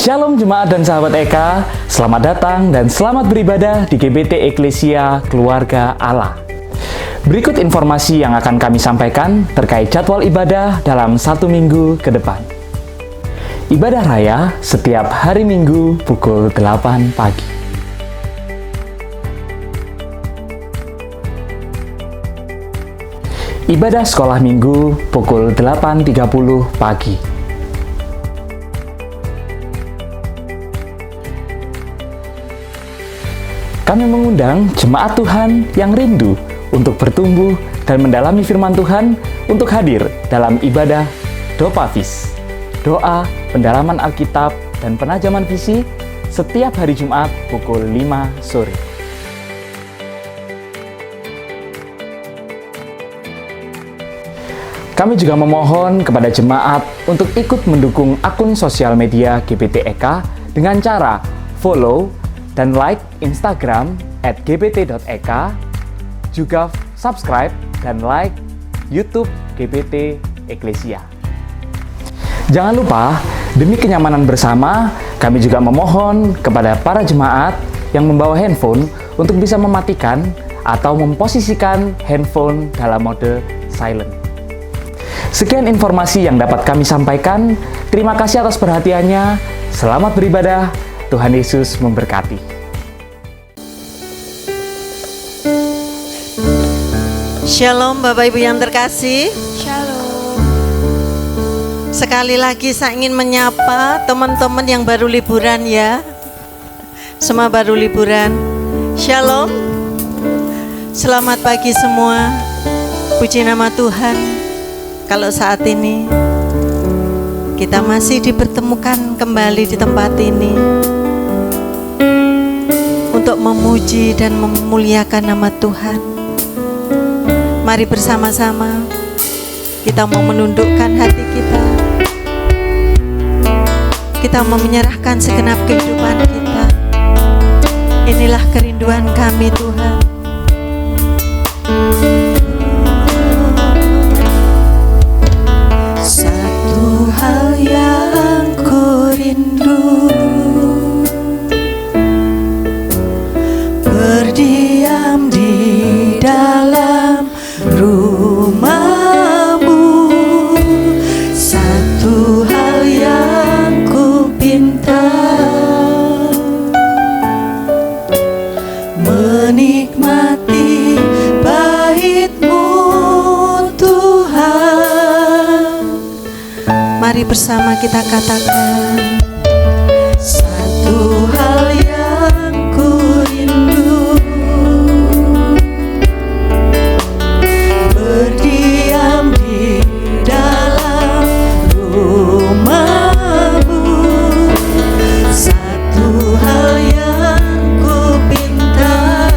Shalom jemaat dan sahabat Eka, selamat datang dan selamat beribadah di GBT Eklesia Keluarga Allah. Berikut informasi yang akan kami sampaikan terkait jadwal ibadah dalam 1 minggu ke depan. Ibadah raya setiap hari Minggu pukul 8 pagi. Ibadah sekolah Minggu pukul 8.30 pagi. Kami mengundang jemaat Tuhan yang rindu untuk bertumbuh dan mendalami firman Tuhan untuk hadir dalam ibadah Dopafis, doa pendalaman Alkitab dan penajaman visi setiap hari Jumat pukul 5 sore. Kami juga memohon kepada jemaat untuk ikut mendukung akun sosial media GBT Eka dengan cara follow dan like Instagram @gbt.eka, juga subscribe dan like YouTube GBT Eklesia. Jangan lupa, demi kenyamanan bersama, kami juga memohon kepada para jemaat yang membawa handphone untuk bisa mematikan atau memposisikan handphone dalam mode silent. Sekian informasi yang dapat kami sampaikan. Terima kasih atas perhatiannya. Selamat beribadah. Tuhan Yesus memberkati. Shalom Bapak Ibu yang terkasih. Shalom. Sekali lagi saya ingin menyapa teman-teman yang baru liburan ya. Semua baru liburan. Shalom. Selamat pagi semua. Puji nama Tuhan. Kalau saat ini kita masih dipertemukan kembali di tempat ini untuk memuji dan memuliakan nama Tuhan. Mari bersama-sama kita mau menundukkan hati kita. Kita mau menyerahkan segenap kehidupan kita. Inilah kerinduan kami Tuhan. Satu hal yang ku rindu, berdiam di dalam rumah-Mu. Satu hal yang ku pinta, menikmati bait-Mu Tuhan. Mari bersama kita katakan, satu hal yang ku rindu, berdiam di dalam rumah-Mu. Satu hal yang ku pinta,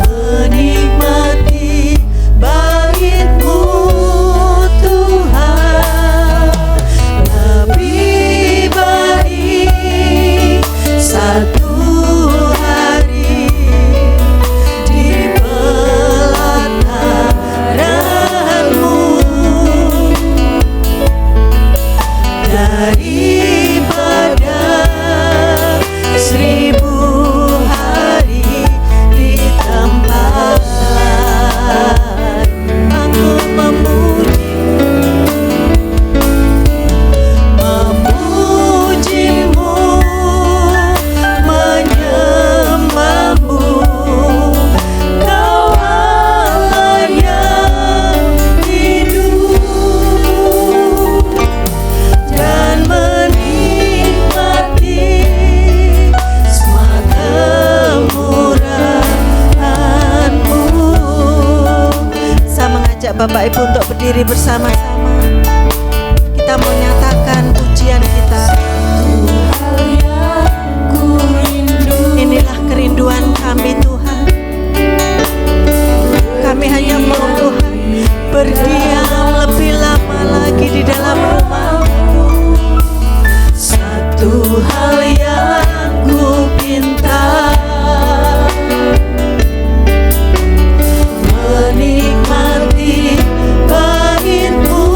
menikmati bait-Mu Tuhan. Lebih baik satu hari di pelataran-Mu daripada 1000 hari di tempat lain. Aku memuji-Mu, menyembah-Mu. Kau Allah yang hidup dan menikmati semua kemurahan-Mu. Saya mengajak Bapak Ibu untuk berdiri bersama-sama. Kita mau nyatakan pujian kita. Inilah kerinduan kami Tuhan. Kami hanya mau Tuhan berdiam lebih lama lagi di dalam rumah-Mu. Satu hal yang ku pinta, menikmati bait-Mu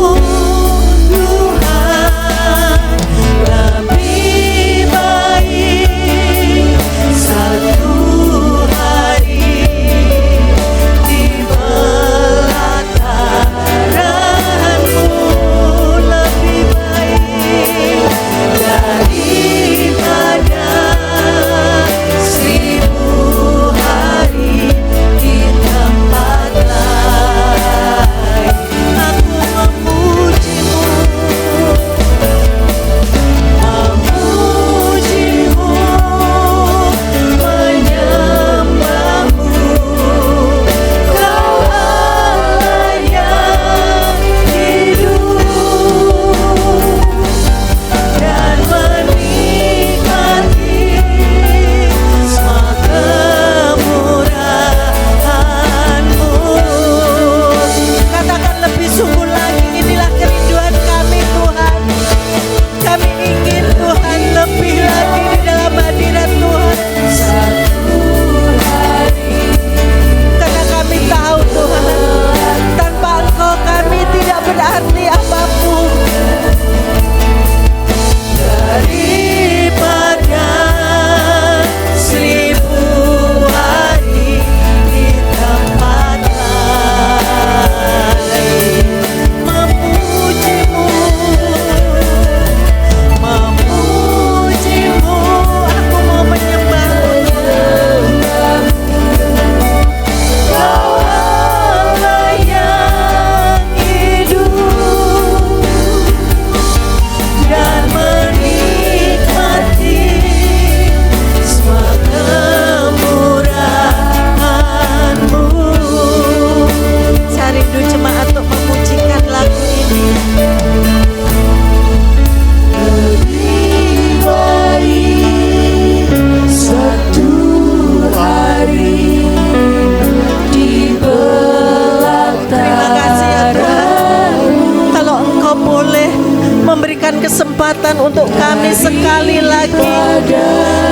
kesempatan untuk kami sekali lagi,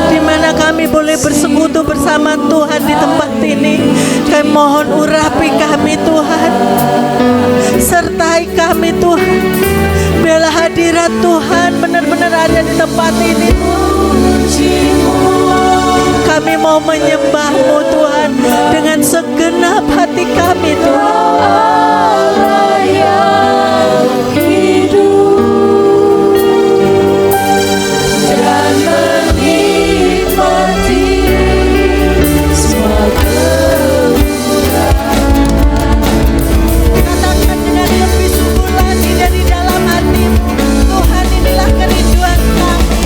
di mana kami boleh bersekutu bersama Tuhan di tempat ini. Kami mohon urapi kami Tuhan, sertai kami Tuhan. Biarlah hadirat Tuhan benar-benar ada di tempat ini. Kami mau menyembah-Mu Tuhan dengan segenap hati kami Tuhan. Katakan dengan lebih sungguh lagi dari dalam hatimu, Tuhan, inilah kerinduan kami.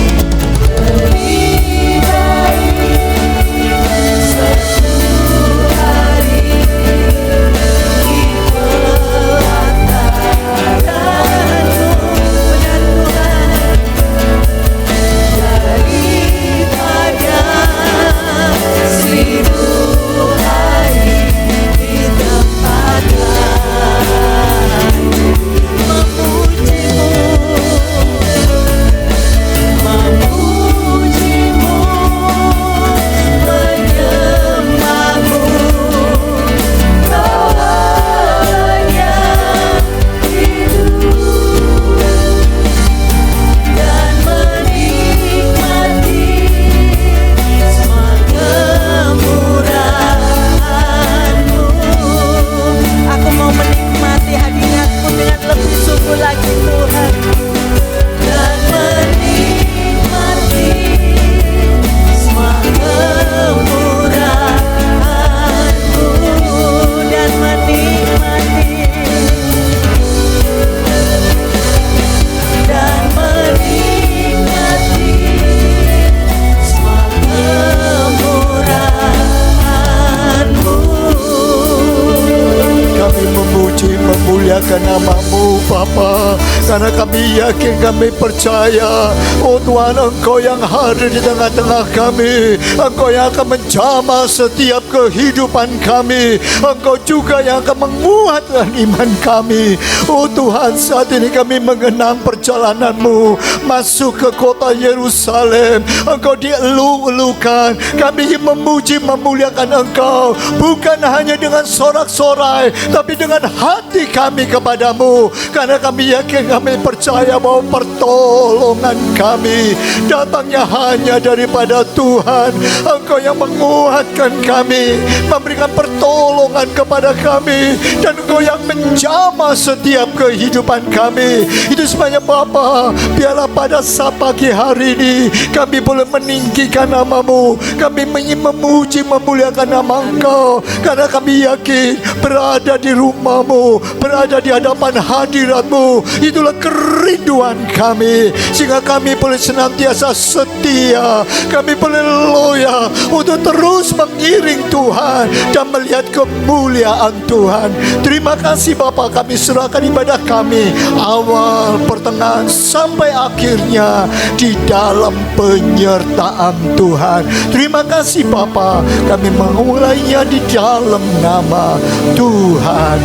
memuliakan nama-Mu Bapa, karena kami yakin, kami percaya, oh Tuhan, Engkau yang hadir di tengah-tengah kami, Engkau yang akan menjamah setiap kehidupan kami, Engkau juga yang akan menguatkan iman kami. Oh Tuhan, saat ini kami mengenang perjalanan-Mu masuk ke kota Yerusalem. Engkau dielu-elukan, kami ingin memuji memuliakan Engkau, bukan hanya dengan sorak-sorai, tapi dengan hati kami kepadamu, karena kami yakin, kami percaya bahwa pertolongan kami datangnya hanya daripada Tuhan. Engkau yang menguatkan kami, memberikan pertolongan kepada kami, dan Engkau yang menjamah setiap kehidupan kami. Itu sebabnya Bapa, biarlah pada saat pagi hari ini kami boleh meninggikan nama-Mu, kami ingin memuji memuliakan nama Engkau, karena kami yakin berada di rumah-Mu, berada di hadapan hadirat-Mu, itulah kerinduan kami, sehingga kami boleh senantiasa setia, kami boleh loyal untuk terus mengiring Tuhan dan melihat kemuliaan Tuhan. Terima kasih Bapa, kami serahkan ibadah kami awal, pertengahan sampai akhirnya di dalam penyertaan Tuhan. Terima kasih Bapa, kami memulainya di dalam nama Tuhan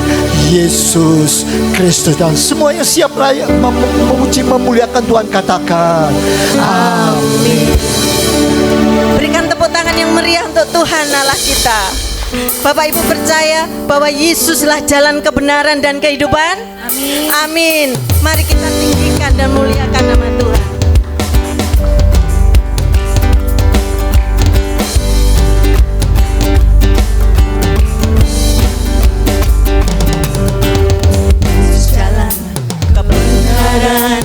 Yesus Kristus, dan semuanya siap layak memuji memuliakan Tuhan, katakan amin. Berikan tepuk tangan yang meriah untuk Tuhan Allah kita. Bapak Ibu percaya bahwa Yesuslah jalan kebenaran dan kehidupan? Amin. Amin. Mari kita tinggikan dan muliakan nama Tuhan. Jalan kebenaran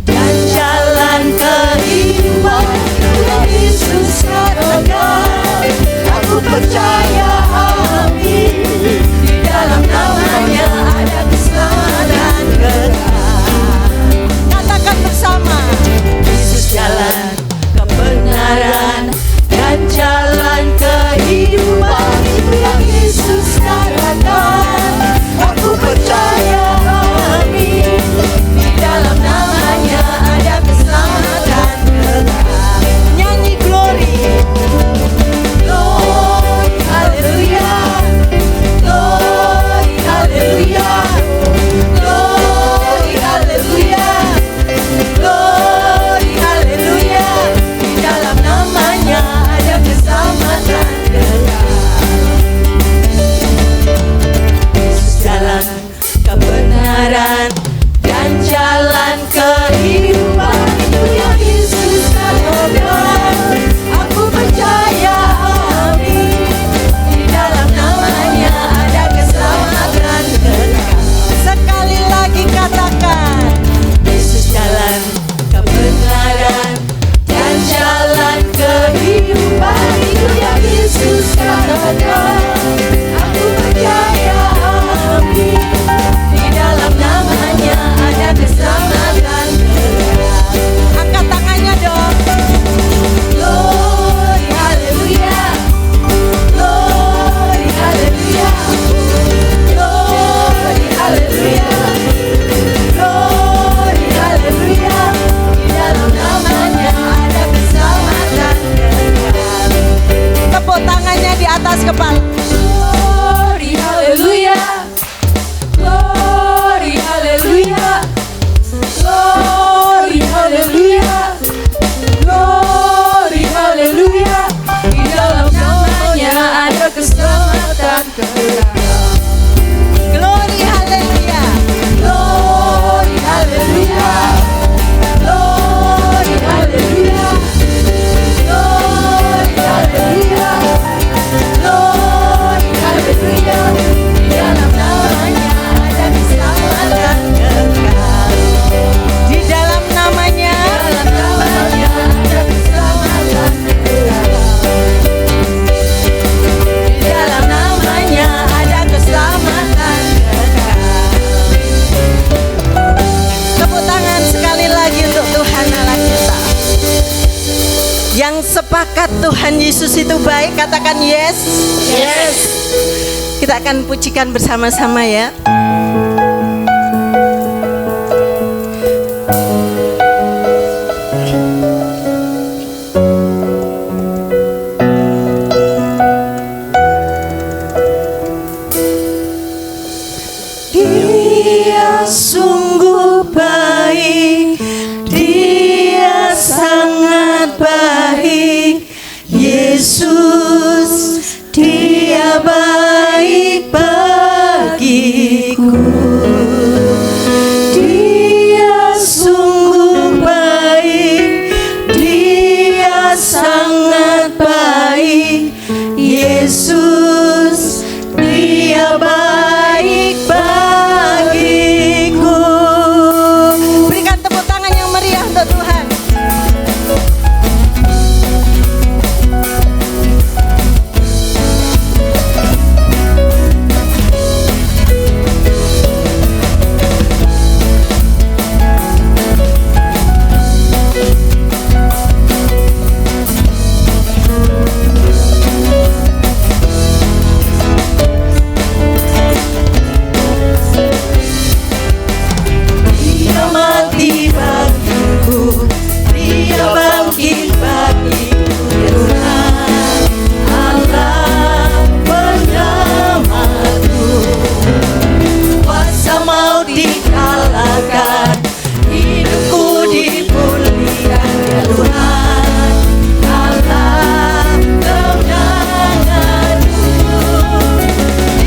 dan jalan kehidupan, Yesus katakan, aku percaya, amin. Di dalam namanya ada keselamatan kekal. Katakan bersama, Yesus jalan kebenaran dan jalan kehidupan, itu yang Yesus katakan, aku percaya, amin. Di dalam namanya ada keselamatan kekal. Nyanyi glory, glory, Yang sepakat Tuhan Yesus itu baik, katakan yes. Yes. Kita akan pujikan bersama-sama ya. Dia sungguh baik, Dia sangat baik. Yesus, Dia baik bagiku. Dia sungguh baik, Dia sangat baik. Yesus, Dia baik bagiku. Berikan tepuk tangan yang meriah untuk Tuhan. Dia mati bagiku, Dia bangkit bagiku. Tuhan Allah penyelamatku. Kuasa maut dikalahkan, hidupku dipulihkan. Ya Tuhan Allah kemenanganku.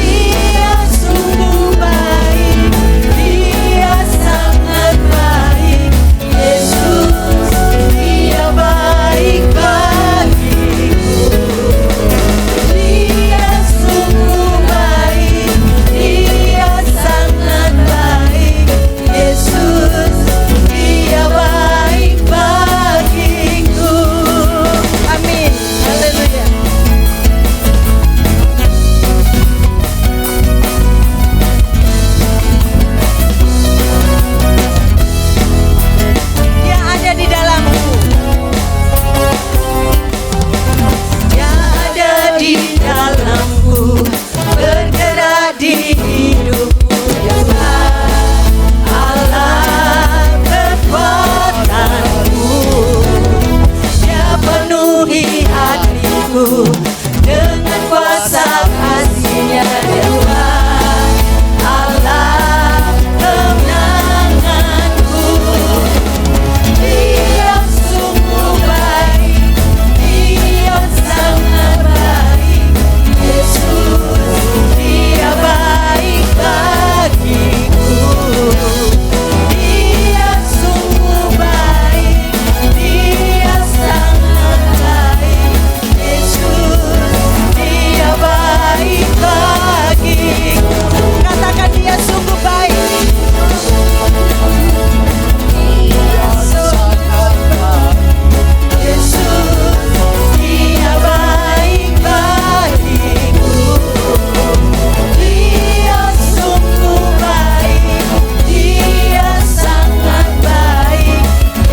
Dia sungguh baik, Dia sangat baik. Yesus, Dia baik bagiku. Dia sungguh baik, Dia sangat baik. Yesus, Dia baik bagiku. Amin. Haleluya. Dia ada di dalamku. Dia ada di dalamku, bergerak di hidupku. Ya Tuhan Allah kekuatanku. Dia penuhi hatiku dengan kuasa kasih-Nya. Ya Tuhan Allah kemenanganku. Dia sungguh baik, Dia sangat baik. Yesus, Dia baik bagiku. Dia sungguh baik, Dia sangat baik. Yesus, Dia baik bagiku. Katakan Dia sungguh baik. Yesus, Dia baik bagiku. Dia sungguh baik, Dia sangat baik.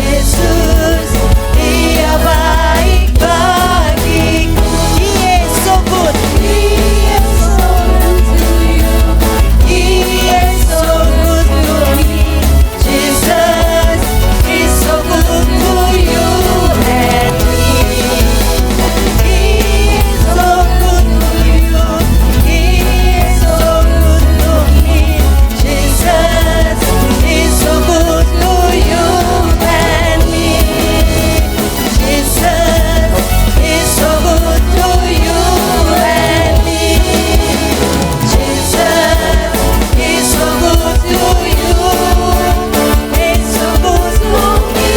Yesus, Dia baik bagiku. He is so good. He is so good to you. He is so good to me. Jesus is so good to you and me. He is so good to you. He is so good to me. Jesus is so good to you and me. Jesus is so good to you and me. Jesus is so good to you. He's so good to me.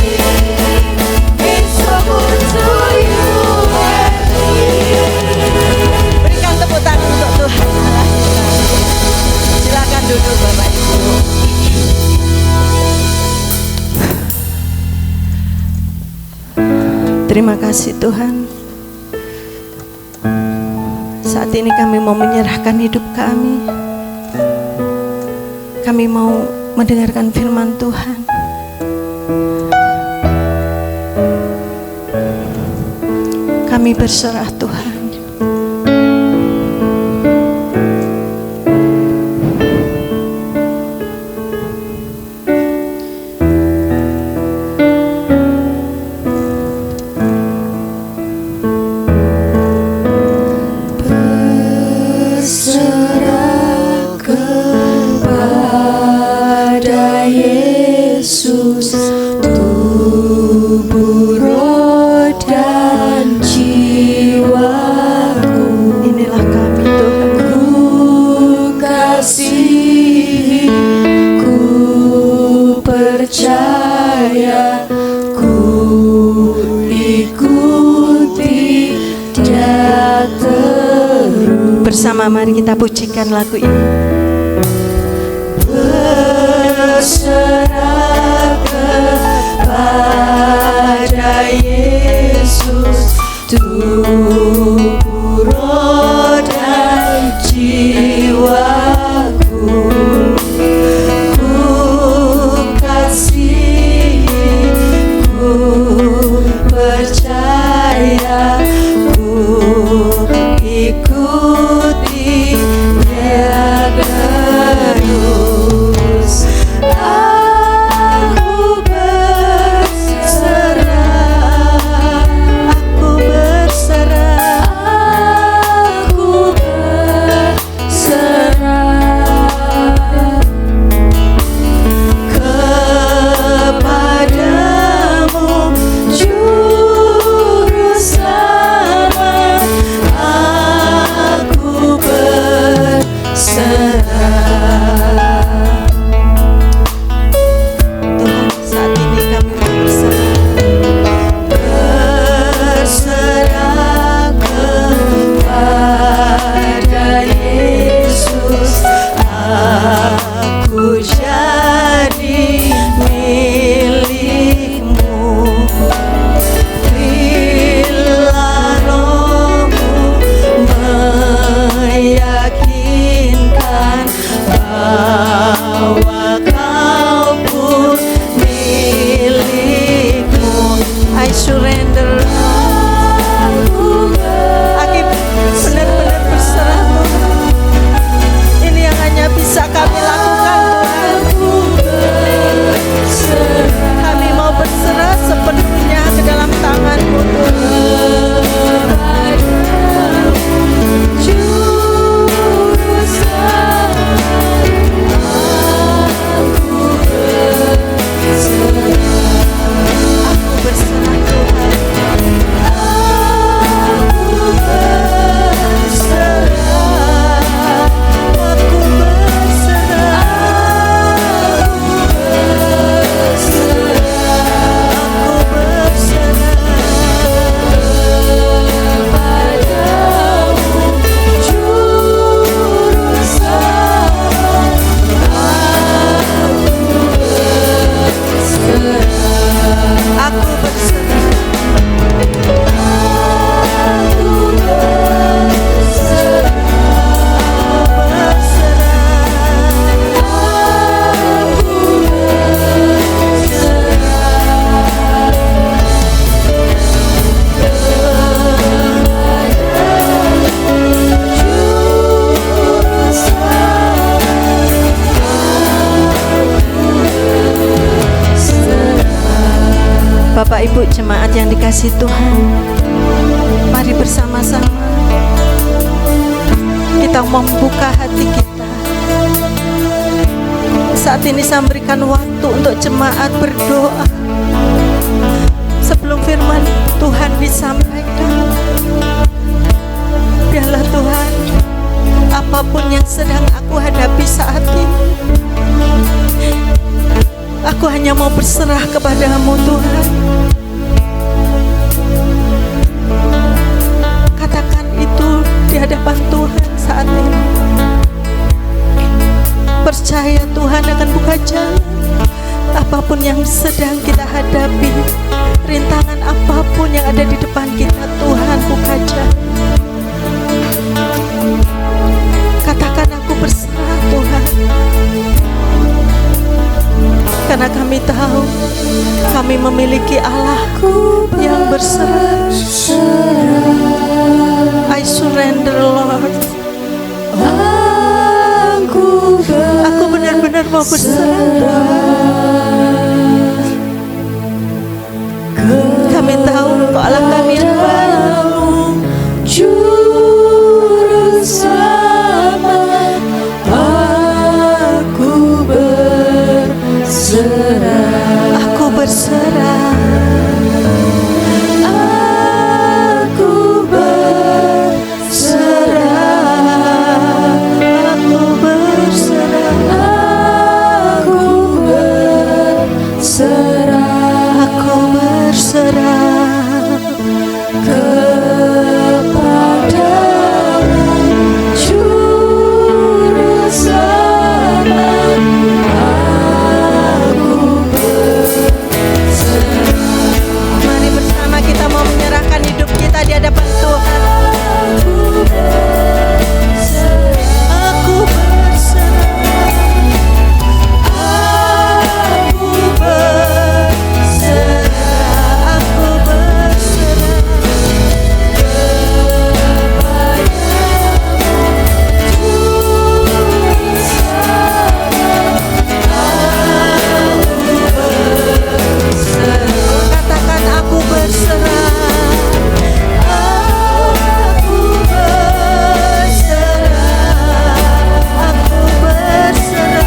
He's so good to you and me. Berikan tepuk tangan untuk Tuhan Allah kita. Silakan duduk Bapak Ibu. Terima kasih Tuhan. Saat ini kami mau menyerahkan hidup kami. Kami mau mendengarkan firman Tuhan. Kami berserah Tuhan. Berserah kepada Yesus, tubuh, roh, dan jiwaku. Inilah kami Tuhan. Ku kasihi, ku percaya, ku ikuti dia terus. Bersama mari kita pujikan lagu ini. Berserah kepada Yesus, tubuh, roh, dan jiwaku. Ku kasihi, ku percaya, ku ikuti dia terus. Aku berserah, Aku berserah, aku berserah kepadamu, Juru Selamat. Aku berserah. Tuhan, saat ini kami mau berserah. Berserah kepada Yesus, aku jadi milikmu. Bila rohmu meyakinkan bahwa kau pun milikmu, I surrender. aku Aku benar-benar berserah Tuhan. Ini yang hanya bisa kami lakukan Tuhan. Kami mau berserah sepenuhnya ke dalam tangan-Mu Tuhan. Juru Selamat, aku berserah. Aku berserah Tuhan. Aku berserah. Aku berserah. Aku kepadamu, Juru Selamat. Aku berserah. Bapak Ibu jemaat yang dikasihi Tuhan, mari bersama-sama kita membuka hati kita. Saat ini saya berikan waktu untuk jemaat berdoa sebelum firman Tuhan disampaikan. Biarlah Tuhan, apapun yang sedang aku hadapi saat ini, aku hanya mau berserah kepadamu Tuhan. Katakan itu di hadapan Tuhan saat ini. Percaya Tuhan akan buka jalan. Apapun yang sedang kita hadapi, rintangan apapun yang ada di depan kita, Tuhan buka jalan. Katakan aku berserah Tuhan. Karena kami tahu kami memiliki Allah yang berserah. mau berserah. Kami tahu Engkau Allah kami yang baik. Juru selamat, aku berserah. Aku berserah. Aku berserah. Aku berserah. Aku berserah. Aku berserah. Kepadamu, Juru Selamat, aku berserah. Mari bersama kita mau menyerahkan hidup kita di hadapan Tuhan. Aku berserah. Aku berserah. Aku berserah. Aku berserah. Katakan aku berserah. Aku berserah. Aku berserah.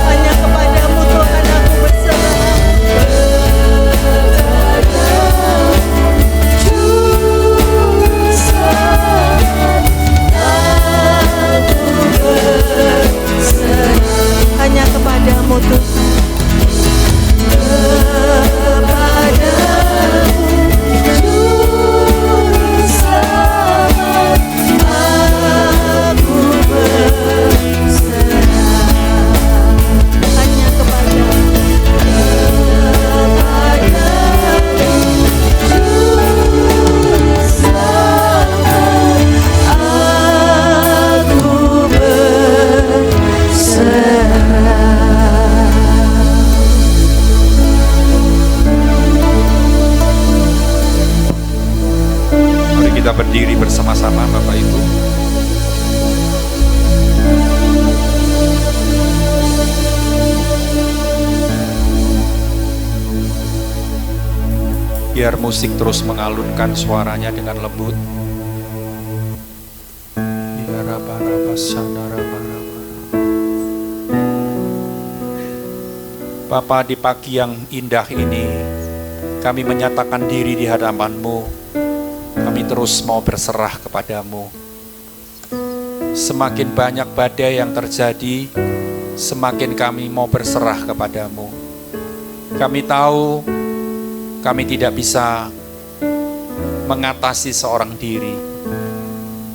Hanya kepadamu Tuhan aku berserah. Juru Selamat, aku berserah. Hanya kepadamu Tuhan. Kepadamu, Juru Selamat, aku berserah. Hanya kepadamu. Kepadamu, Juru Selamat, aku berserah. Mari kita berdiri bersama-sama Bapak Ibu. Biar musik terus mengalunkan suaranya dengan lembut. Bapa, di pagi yang indah ini kami menyatakan diri di hadapan-Mu. Kami terus mau berserah kepadamu. Semakin banyak badai yang terjadi, semakin kami mau berserah kepadamu. Kami tahu kami tidak bisa mengatasi seorang diri.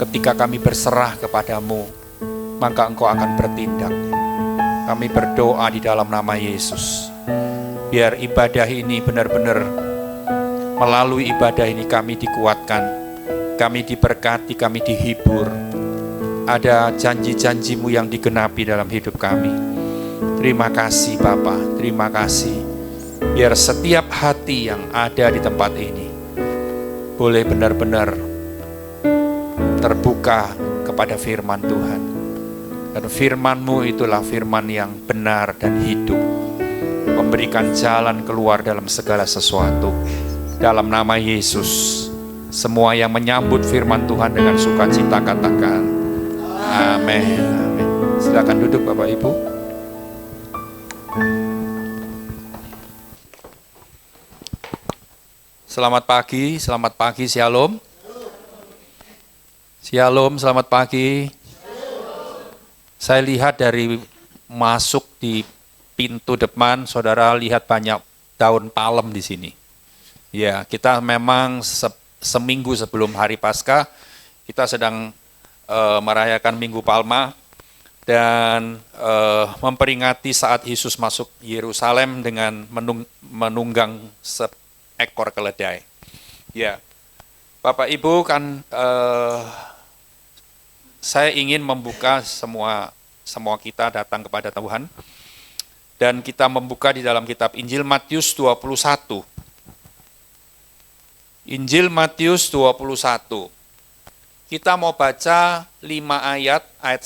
Ketika kami berserah kepadamu, maka Engkau akan bertindak. Kami berdoa di dalam nama Yesus. Biar ibadah ini benar-benar, melalui ibadah ini kami dikuatkan, kami diberkati, kami dihibur. Ada janji-janji-Mu yang digenapi dalam hidup kami. Terima kasih Bapa, terima kasih. Biar setiap hati yang ada di tempat ini boleh benar-benar terbuka kepada firman Tuhan. Dan firman-Mu itulah firman yang benar dan hidup, memberikan jalan keluar dalam segala sesuatu. Dalam nama Yesus, semua yang menyambut firman Tuhan dengan sukacita katakan amin. Amin. Silakan duduk Bapak Ibu. Selamat pagi, Shalom. Shalom, selamat pagi. Saya lihat dari masuk di pintu depan, saudara lihat banyak daun palem di sini. Ya, kita memang seminggu sebelum hari Paskah, kita sedang merayakan Minggu Palma dan memperingati saat Yesus masuk Yerusalem dengan menunggang seekor keledai. Ya, Bapak Ibu kan saya ingin membuka semua kita datang kepada Tuhan. Dan kita membuka di dalam kitab Injil Matius 21. Injil Matius 21. Kita mau baca 5 ayat 1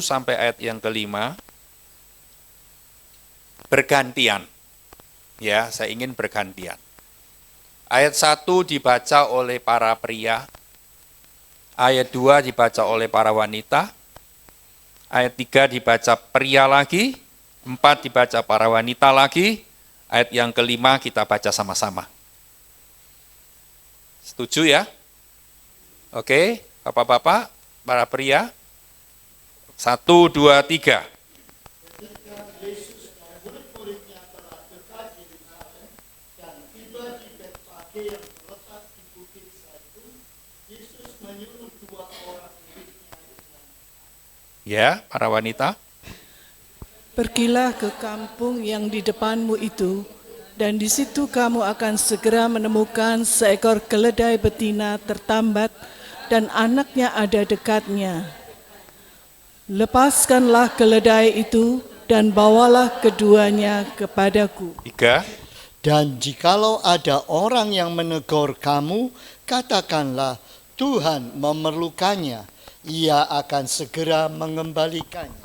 sampai ayat yang ke-5. Bergantian. Ya, saya ingin bergantian. Ayat 1 dibaca oleh para pria. Ayat 2 dibaca oleh para wanita. Ayat 3 dibaca pria lagi. 4 dibaca para wanita lagi. Ayat yang ke-5 kita baca sama-sama. Setuju ya? Oke, Bapak-bapak, para pria. 1, 2, 3. Ya, para wanita. Pergilah ke kampung yang di depanmu itu, dan di situ kamu akan segera menemukan seekor keledai betina tertambat dan anaknya ada dekatnya. Lepaskanlah keledai itu dan bawalah keduanya kepadaku. 3. Dan jikalau ada orang yang menegur kamu, katakanlah, Tuhan memerlukannya, ia akan segera mengembalikannya.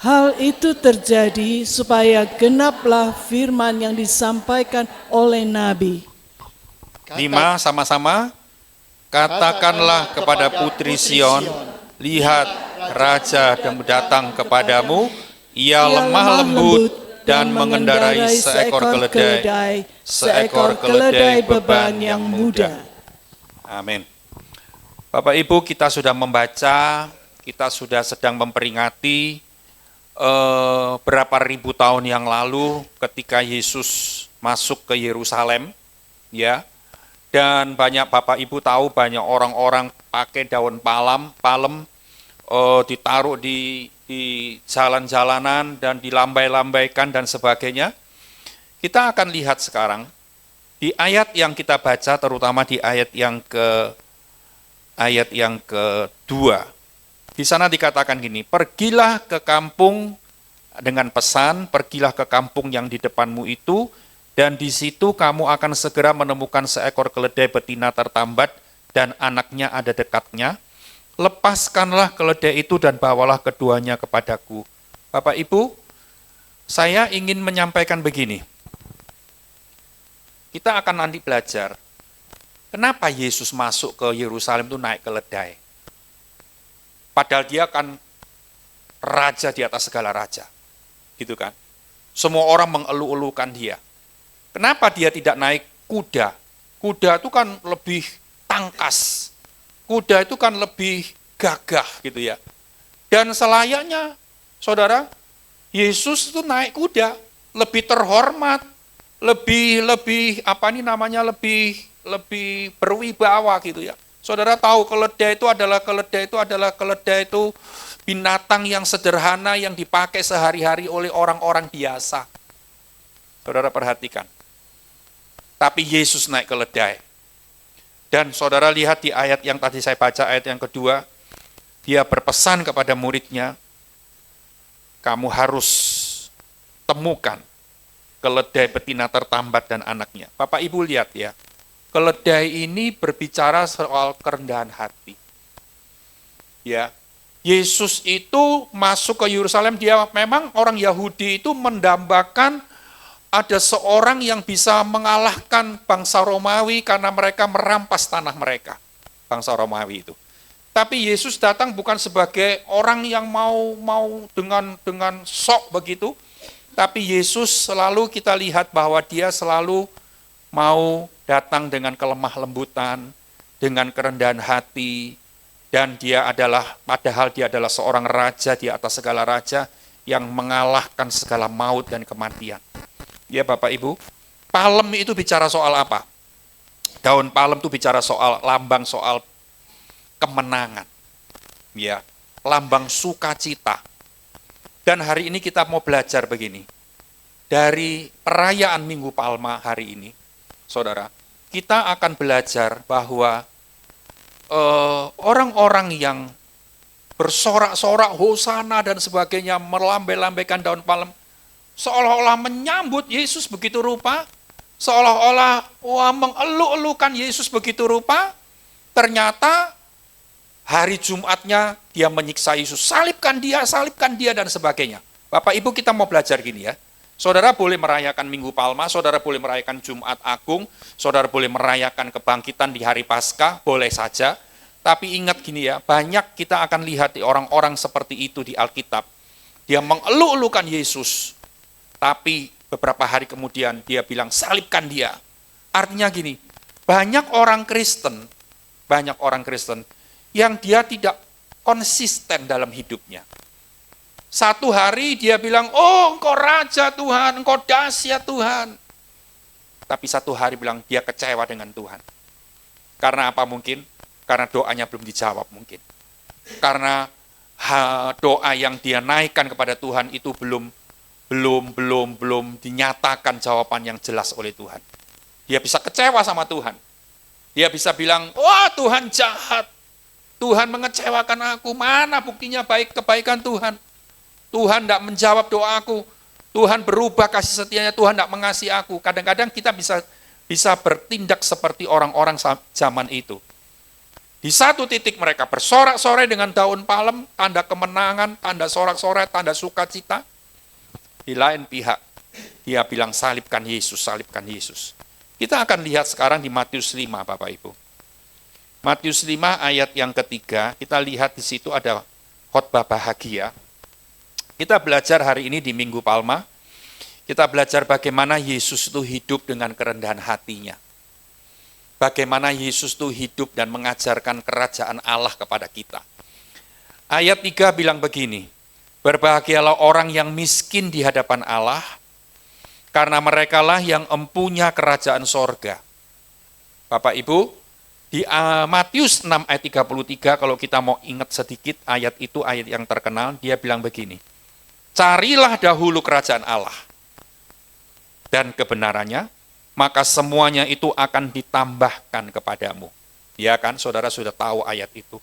Hal itu terjadi supaya genaplah firman yang disampaikan oleh Nabi. 5 sama-sama. Katakanlah kepada putri Sion, lihat raja datang kepadamu, ia lemah lembut dan mengendarai seekor keledai beban yang muda. Amin. Bapak Ibu, kita sudah membaca, kita sudah sedang memperingati berapa ribu tahun yang lalu ketika Yesus masuk ke Yerusalem, ya. Dan banyak Bapak Ibu tahu banyak orang-orang pakai daun palem ditaruh di jalan-jalanan dan dilambai-lambaikan dan sebagainya. Kita akan lihat sekarang di ayat yang kita baca, terutama di ayat yang kedua. Di sana dikatakan gini, pergilah ke kampung dengan pesan, pergilah ke kampung yang di depanmu itu, dan di situ kamu akan segera menemukan seekor keledai betina tertambat dan anaknya ada dekatnya. Lepaskanlah keledai itu dan bawalah keduanya kepadaku. Bapak Ibu, saya ingin menyampaikan begini. Kita akan nanti belajar, kenapa Yesus masuk ke Yerusalem itu naik keledai. Padahal dia kan raja di atas segala raja. Gitu kan. Semua orang mengeluh-elukan dia. Kenapa dia tidak naik kuda? Kuda itu kan lebih tangkas. Kuda itu kan lebih gagah gitu ya. Dan selayaknya, saudara, Yesus itu naik kuda, lebih terhormat, lebih berwibawa gitu ya. Saudara tahu keledai itu binatang yang sederhana yang dipakai sehari-hari oleh orang-orang biasa. Saudara perhatikan. Tapi Yesus naik keledai. Dan saudara lihat di ayat yang tadi saya baca, ayat yang kedua, dia berpesan kepada muridnya, kamu harus temukan keledai betina tertambat dan anaknya. Bapak Ibu lihat ya, keledai ini berbicara soal kerendahan hati. Ya, Yesus itu masuk ke Yerusalem, dia memang orang Yahudi itu mendambakan ada seorang yang bisa mengalahkan bangsa Romawi karena mereka merampas tanah mereka, bangsa Romawi itu. Tapi Yesus datang bukan sebagai orang yang mau dengan sok begitu, tapi Yesus selalu kita lihat bahwa dia selalu mau datang dengan kelemah lembutan, dengan kerendahan hati, dan padahal dia adalah seorang raja di atas segala raja yang mengalahkan segala maut dan kematian. Ya Bapak Ibu, palem itu bicara soal apa? Daun palem itu bicara soal lambang, soal kemenangan. Ya, lambang sukacita. Dan hari ini kita mau belajar begini. Dari perayaan Minggu Palma hari ini, saudara, kita akan belajar bahwa orang-orang yang bersorak-sorak, hosana dan sebagainya, melambai-lambaikan daun palem, seolah-olah menyambut Yesus begitu rupa, seolah-olah mengeluh-elukan Yesus begitu rupa, ternyata Hari Jumatnya dia menyiksa Yesus, salibkan dia, dan sebagainya. Bapak Ibu, kita mau belajar gini ya. Saudara boleh merayakan Minggu Palma, saudara boleh merayakan Jumat Agung, saudara boleh merayakan kebangkitan di hari Paskah, boleh saja. Tapi ingat gini ya, banyak kita akan lihat di orang-orang seperti itu di Alkitab. Dia mengeluh-elukan Yesus, tapi beberapa hari kemudian dia bilang, salibkan dia. Artinya gini, banyak orang Kristen yang dia tidak konsisten dalam hidupnya. Satu hari dia bilang, oh engkau raja Tuhan, engkau dahsyat Tuhan. Tapi satu hari bilang dia kecewa dengan Tuhan. Karena apa mungkin? Karena doanya belum dijawab mungkin. Karena doa yang dia naikkan kepada Tuhan itu belum dinyatakan jawaban yang jelas oleh Tuhan. Dia bisa kecewa sama Tuhan. Dia bisa bilang, wah Tuhan jahat. Tuhan mengecewakan aku, mana buktinya kebaikan Tuhan? Tuhan tidak menjawab doaku. Tuhan berubah kasih setianya, Tuhan tidak mengasihi aku. Kadang-kadang kita bisa bertindak seperti orang-orang zaman itu. Di satu titik mereka bersorak-sorai dengan daun palem, tanda kemenangan, tanda sorak-sorai, tanda sukacita. Di lain pihak, dia bilang salibkan Yesus, salibkan Yesus. Kita akan lihat sekarang di Matius 5, Bapak Ibu. Matius 5 ayat yang ketiga, kita lihat di situ ada khotbah bahagia. Kita belajar hari ini di Minggu Palma, kita belajar bagaimana Yesus itu hidup dengan kerendahan hatinya. Bagaimana Yesus itu hidup dan mengajarkan kerajaan Allah kepada kita. Ayat 3 bilang begini, berbahagialah orang yang miskin di hadapan Allah, karena merekalah yang empunya kerajaan sorga. Bapak Ibu, di Matius 6 ayat 33, kalau kita mau ingat sedikit ayat itu, ayat yang terkenal, dia bilang begini, carilah dahulu kerajaan Allah dan kebenarannya, maka semuanya itu akan ditambahkan kepadamu. Ya kan, saudara sudah tahu ayat itu.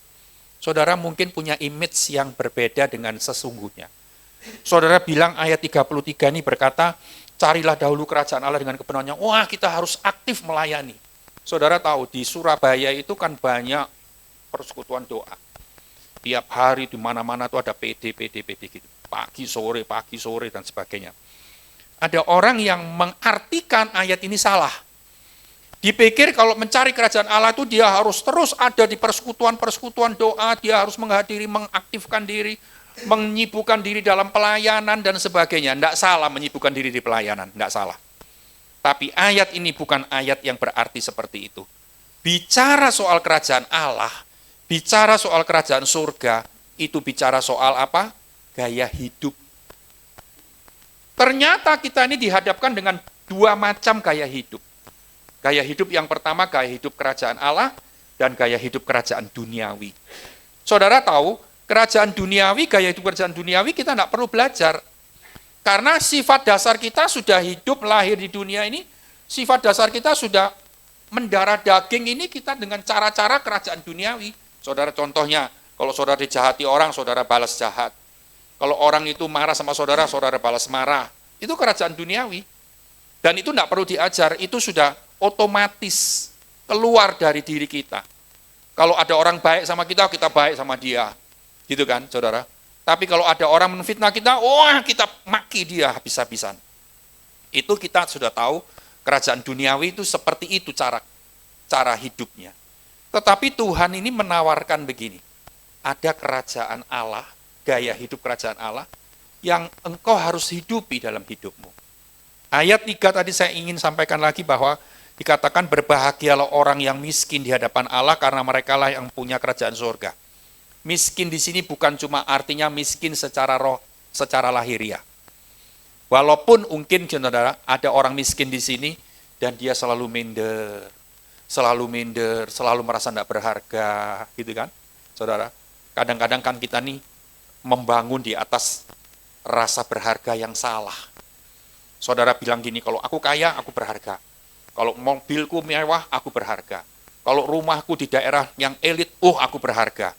Saudara mungkin punya image yang berbeda dengan sesungguhnya. Saudara bilang ayat 33 ini berkata, carilah dahulu kerajaan Allah dengan kebenarannya. Wah, kita harus aktif melayani. Saudara tahu, di Surabaya itu kan banyak persekutuan doa. Tiap hari di mana-mana itu ada PD gitu. Pagi, sore, dan sebagainya. Ada orang yang mengartikan ayat ini salah. Dipikir kalau mencari kerajaan Allah itu dia harus terus ada di persekutuan doa, dia harus menghadiri, mengaktifkan diri, menyibukkan diri dalam pelayanan dan sebagainya. Tidak salah menyibukkan diri di pelayanan, tidak salah. Tapi ayat ini bukan ayat yang berarti seperti itu. Bicara soal kerajaan Allah, bicara soal kerajaan surga, itu bicara soal apa? Gaya hidup. Ternyata kita ini dihadapkan dengan dua macam gaya hidup. Gaya hidup yang pertama, gaya hidup kerajaan Allah, dan gaya hidup kerajaan duniawi. Saudara tahu, kerajaan duniawi, gaya hidup kerajaan duniawi kita tidak perlu belajar. Karena sifat dasar kita sudah hidup, lahir di dunia ini, sifat dasar kita sudah mendarah daging ini kita dengan cara-cara kerajaan duniawi. Saudara contohnya, kalau saudara dijahati orang, saudara balas jahat. Kalau orang itu marah sama saudara, saudara balas marah. Itu kerajaan duniawi. Dan itu tidak perlu diajar, itu sudah otomatis keluar dari diri kita. Kalau ada orang baik sama kita, kita baik sama dia. Gitu kan, saudara? Tapi kalau ada orang menfitnah kita, wah kita maki dia habis-habisan. Itu kita sudah tahu kerajaan duniawi itu seperti itu cara hidupnya. Tetapi Tuhan ini menawarkan begini, ada kerajaan Allah, gaya hidup kerajaan Allah, yang engkau harus hidupi dalam hidupmu. Ayat 3 tadi saya ingin sampaikan lagi bahwa dikatakan berbahagialah orang yang miskin di hadapan Allah karena merekalah yang punya kerajaan surga. Miskin di sini bukan cuma artinya miskin secara roh, secara lahiriah. Walaupun mungkin saudara ada orang miskin di sini dan dia selalu minder, selalu merasa tidak berharga, gitu kan, saudara. Kadang-kadang kan kita nih membangun di atas rasa berharga yang salah. Saudara bilang gini, kalau aku kaya, aku berharga. Kalau mobilku mewah, aku berharga. Kalau rumahku di daerah yang elit, aku berharga.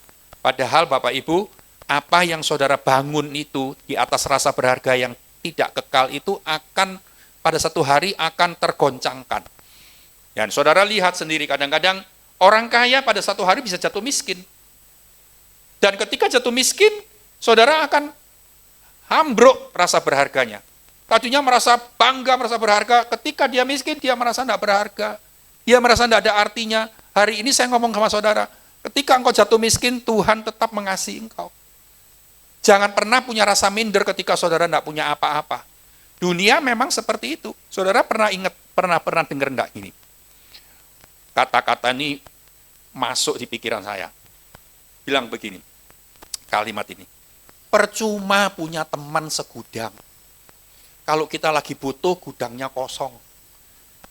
Padahal Bapak Ibu, apa yang saudara bangun itu di atas rasa berharga yang tidak kekal itu akan pada satu hari akan tergoncangkan. Dan saudara lihat sendiri kadang-kadang orang kaya pada satu hari bisa jatuh miskin. Dan ketika jatuh miskin, saudara akan ambruk rasa berharganya. Tadinya merasa bangga, merasa berharga. Ketika dia miskin, dia merasa tidak berharga. Dia merasa tidak ada artinya. Hari ini saya ngomong sama saudara, ketika engkau jatuh miskin, Tuhan tetap mengasihi engkau. Jangan pernah punya rasa minder ketika saudara tidak punya apa-apa. Dunia memang seperti itu. Saudara pernah ingat, pernah dengar enggak gini? Kata-kata ini masuk di pikiran saya. Bilang begini, kalimat ini. Percuma punya teman segudang. Kalau kita lagi butuh, gudangnya kosong.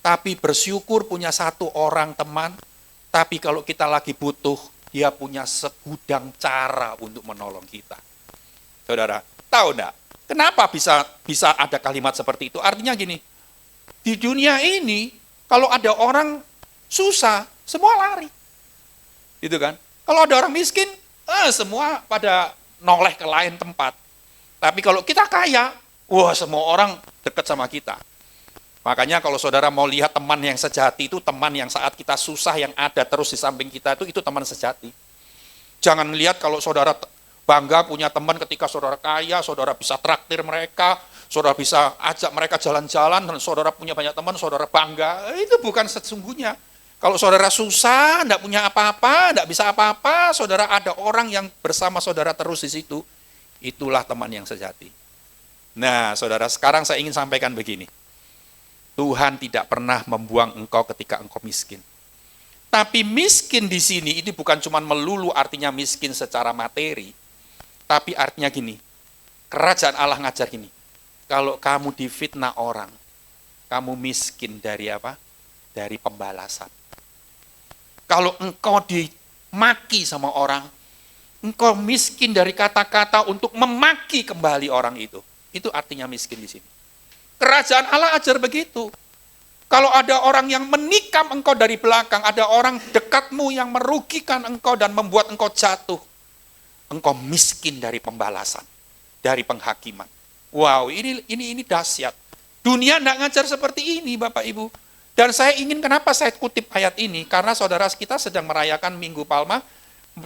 Tapi bersyukur punya satu orang teman, tapi kalau kita lagi butuh, dia punya segudang cara untuk menolong kita. Saudara, tahu enggak? Kenapa bisa ada kalimat seperti itu? Artinya gini, di dunia ini, kalau ada orang susah, semua lari. Gitu kan? Kalau ada orang miskin, semua pada noleh ke lain tempat. Tapi kalau kita kaya, wah semua orang dekat sama kita. Makanya kalau saudara mau lihat teman yang sejati itu teman yang saat kita susah yang ada terus di samping kita itu teman sejati. Jangan lihat kalau saudara bangga punya teman ketika saudara kaya, saudara bisa traktir mereka, saudara bisa ajak mereka jalan-jalan, dan saudara punya banyak teman, saudara bangga. Itu bukan sesungguhnya. Kalau saudara susah, tidak punya apa-apa, tidak bisa apa-apa, saudara ada orang yang bersama saudara terus di situ, itulah teman yang sejati. Nah, saudara, sekarang saya ingin sampaikan begini. Tuhan tidak pernah membuang engkau ketika engkau miskin. Tapi miskin di sini ini bukan cuma melulu artinya miskin secara materi, tapi artinya gini, kerajaan Allah ngajar gini, kalau kamu difitnah orang, kamu miskin dari apa? Dari pembalasan. Kalau engkau dimaki sama orang, engkau miskin dari kata-kata untuk memaki kembali orang itu. Itu artinya miskin di sini. Kerajaan Allah ajar begitu. Kalau ada orang yang menikam engkau dari belakang, ada orang dekatmu yang merugikan engkau dan membuat engkau jatuh, engkau miskin dari pembalasan, dari penghakiman. Wow, ini dahsyat. Dunia tidak ngajar seperti ini, Bapak Ibu. Dan saya ingin, kenapa saya kutip ayat ini? Karena saudara kita sedang merayakan Minggu Palma,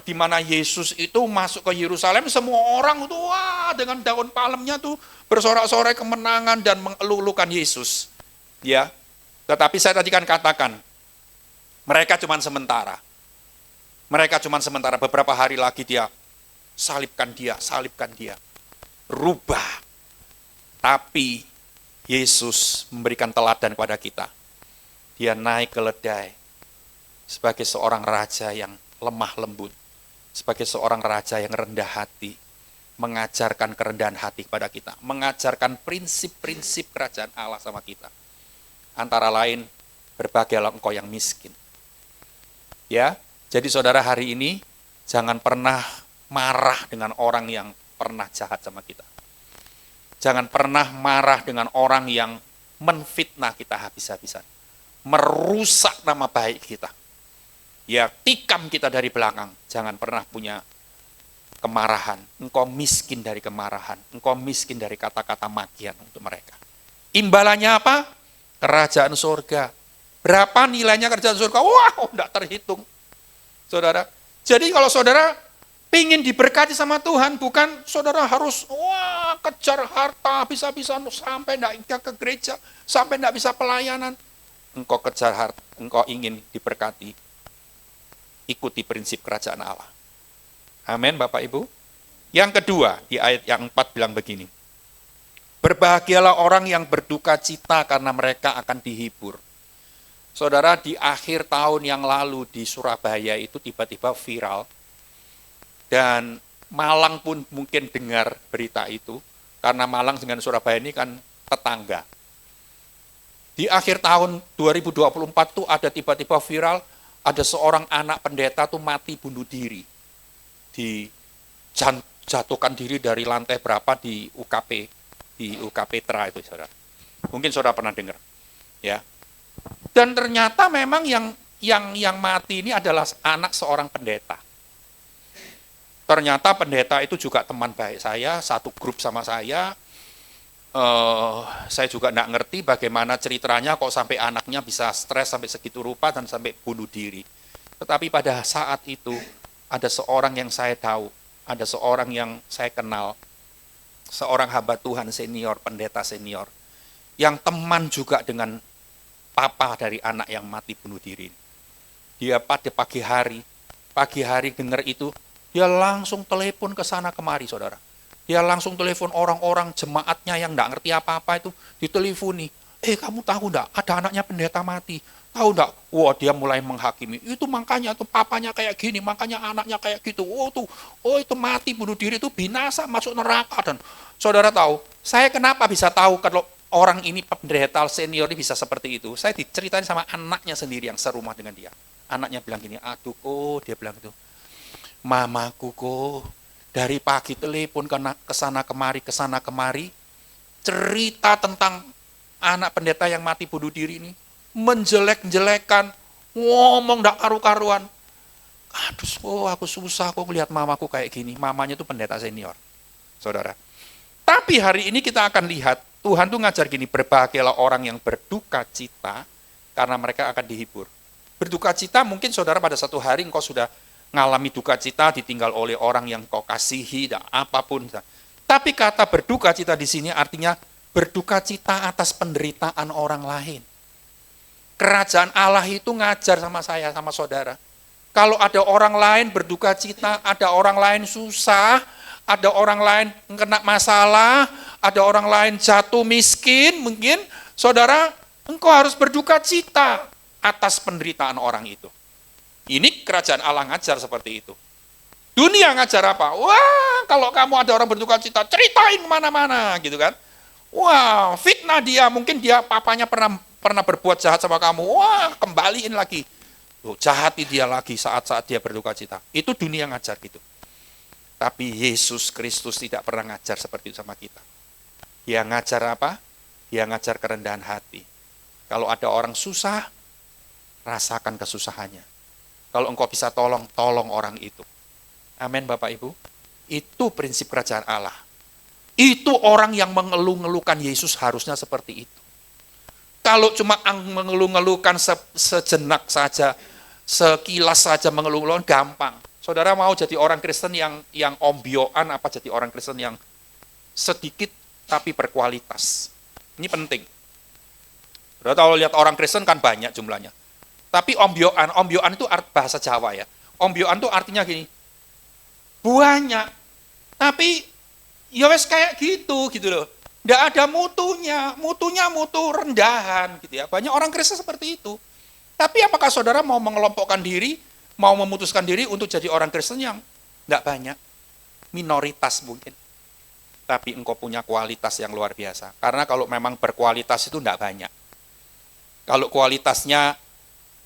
di mana Yesus itu masuk ke Yerusalem, semua orang itu wah dengan daun palmnya tuh bersorak-sorai kemenangan dan mengeluh-elukan Yesus. Ya, tetapi saya tadi kan katakan, mereka cuma sementara. Mereka cuma sementara, beberapa hari lagi dia salibkan dia. Rubah. Tapi Yesus memberikan teladan kepada kita. Dia naik ke keledai sebagai seorang raja yang lemah lembut, sebagai seorang raja yang rendah hati, mengajarkan kerendahan hati kepada kita, mengajarkan prinsip-prinsip kerajaan Allah sama kita. Antara lain, berbahagialah engkau yang miskin. Ya, jadi saudara hari ini, jangan pernah marah dengan orang yang pernah jahat sama kita. Jangan pernah marah dengan orang yang menfitnah kita habis-habisan, merusak nama baik kita. Ya, tikam kita dari belakang. Jangan pernah punya kemarahan. Engkau miskin dari kemarahan. Engkau miskin dari kata-kata makian untuk mereka. Imbalannya apa? Kerajaan surga. Berapa nilainya kerajaan surga? Wow, tidak terhitung. Saudara. Jadi kalau saudara ingin diberkati sama Tuhan, bukan saudara harus kejar harta bisa-bisa sampai tidak ke gereja, sampai tidak bisa pelayanan. Engkau kejar harta, engkau ingin diberkati. Ikuti prinsip kerajaan Allah. Amin, Bapak Ibu. Yang kedua, di ayat yang 4 bilang begini. Berbahagialah orang yang berduka cita karena mereka akan dihibur. Saudara, di akhir tahun yang lalu di Surabaya itu tiba-tiba viral. Dan Malang pun mungkin dengar berita itu. Karena Malang dengan Surabaya ini kan tetangga. Di akhir tahun 2024 tuh ada tiba-tiba viral, ada seorang anak pendeta tuh mati bunuh diri. Dijatuhkan diri dari lantai berapa di UK Petra itu, saudara. Mungkin saudara pernah dengar. Ya. Dan ternyata memang yang mati ini adalah anak seorang pendeta. Ternyata pendeta itu juga teman baik saya, satu grup sama saya. Saya juga tidak ngerti bagaimana ceritanya kok sampai anaknya bisa stres sampai segitu rupa dan sampai bunuh diri. Tetapi pada saat itu ada seorang yang saya tahu, ada seorang yang saya kenal, seorang hamba Tuhan senior, pendeta senior, yang teman juga dengan papa dari anak yang mati bunuh diri. Dia pada pagi hari dengar itu, dia langsung telepon ke sana kemari, saudara. Dia langsung telepon orang-orang jemaatnya yang enggak ngerti apa-apa itu, ditelefoni. Kamu tahu enggak, ada anaknya pendeta mati. Tahu enggak? Wah, dia mulai menghakimi. Itu makanya tuh papanya kayak gini, makanya anaknya kayak gitu. Itu mati bunuh diri, itu binasa, masuk neraka. Dan saudara tahu, saya kenapa bisa tahu kalau orang ini pendeta senior ini bisa seperti itu? Saya diceritain sama anaknya sendiri yang serumah dengan dia. Anaknya bilang gini, aduh dia bilang itu, mamaku dari pagi telepon ke sana kemari, cerita tentang anak pendeta yang mati bunuh diri ini, menjelek-jelekan, ngomong ndak karu-karuan. Aduh, aku susah kok lihat mamaku kayak gini. Mamanya itu pendeta senior, saudara. Tapi hari ini kita akan lihat, Tuhan tuh ngajar gini, berbahagialah orang yang berduka cita, karena mereka akan dihibur. Berduka cita mungkin saudara pada satu hari engkau sudah ngalami duka cita, ditinggal oleh orang yang kau kasihi, dan apapun. Tapi kata berduka cita di sini artinya berduka cita atas penderitaan orang lain. Kerajaan Allah itu ngajar sama saya, sama saudara. Kalau ada orang lain berduka cita, ada orang lain susah, ada orang lain kena masalah, ada orang lain jatuh miskin, mungkin saudara, engkau harus berduka cita atas penderitaan orang itu. Ini kerajaan Allah ngajar seperti itu. Dunia ngajar apa? Wah, kalau kamu ada orang berduka cita, ceritain kemana-mana, gitu kan. Wah, fitnah dia, mungkin dia papanya pernah berbuat jahat sama kamu. Wah, kembaliin lagi. Jahati dia lagi saat-saat dia berduka cita. Itu dunia ngajar gitu. Tapi Yesus Kristus tidak pernah ngajar seperti itu sama kita. Dia ngajar apa? Dia ngajar kerendahan hati. Kalau ada orang susah, rasakan kesusahannya. Kalau engkau bisa tolong orang itu. Amin Bapak Ibu. Itu prinsip kerajaan Allah. Itu orang yang mengeluh-ngeluhkan Yesus harusnya seperti itu. Kalau cuma mengeluh-ngeluhkan sejenak saja, sekilas saja mengeluh-ngeluhkan, gampang. Saudara mau jadi orang Kristen yang ombyoan, apa jadi orang Kristen yang sedikit tapi berkualitas. Ini penting. Saudara kalau lihat orang Kristen kan banyak jumlahnya. Tapi ombyoan itu bahasa Jawa ya. Ombyoan itu artinya gini, banyak, tapi ya wes kayak gitu loh. Nggak ada mutunya mutu rendahan gitu ya. Banyak orang Kristen seperti itu. Tapi apakah saudara mau mengelompokkan diri, mau memutuskan diri untuk jadi orang Kristen yang nggak banyak, minoritas mungkin. Tapi engkau punya kualitas yang luar biasa. Karena kalau memang berkualitas itu nggak banyak. Kalau kualitasnya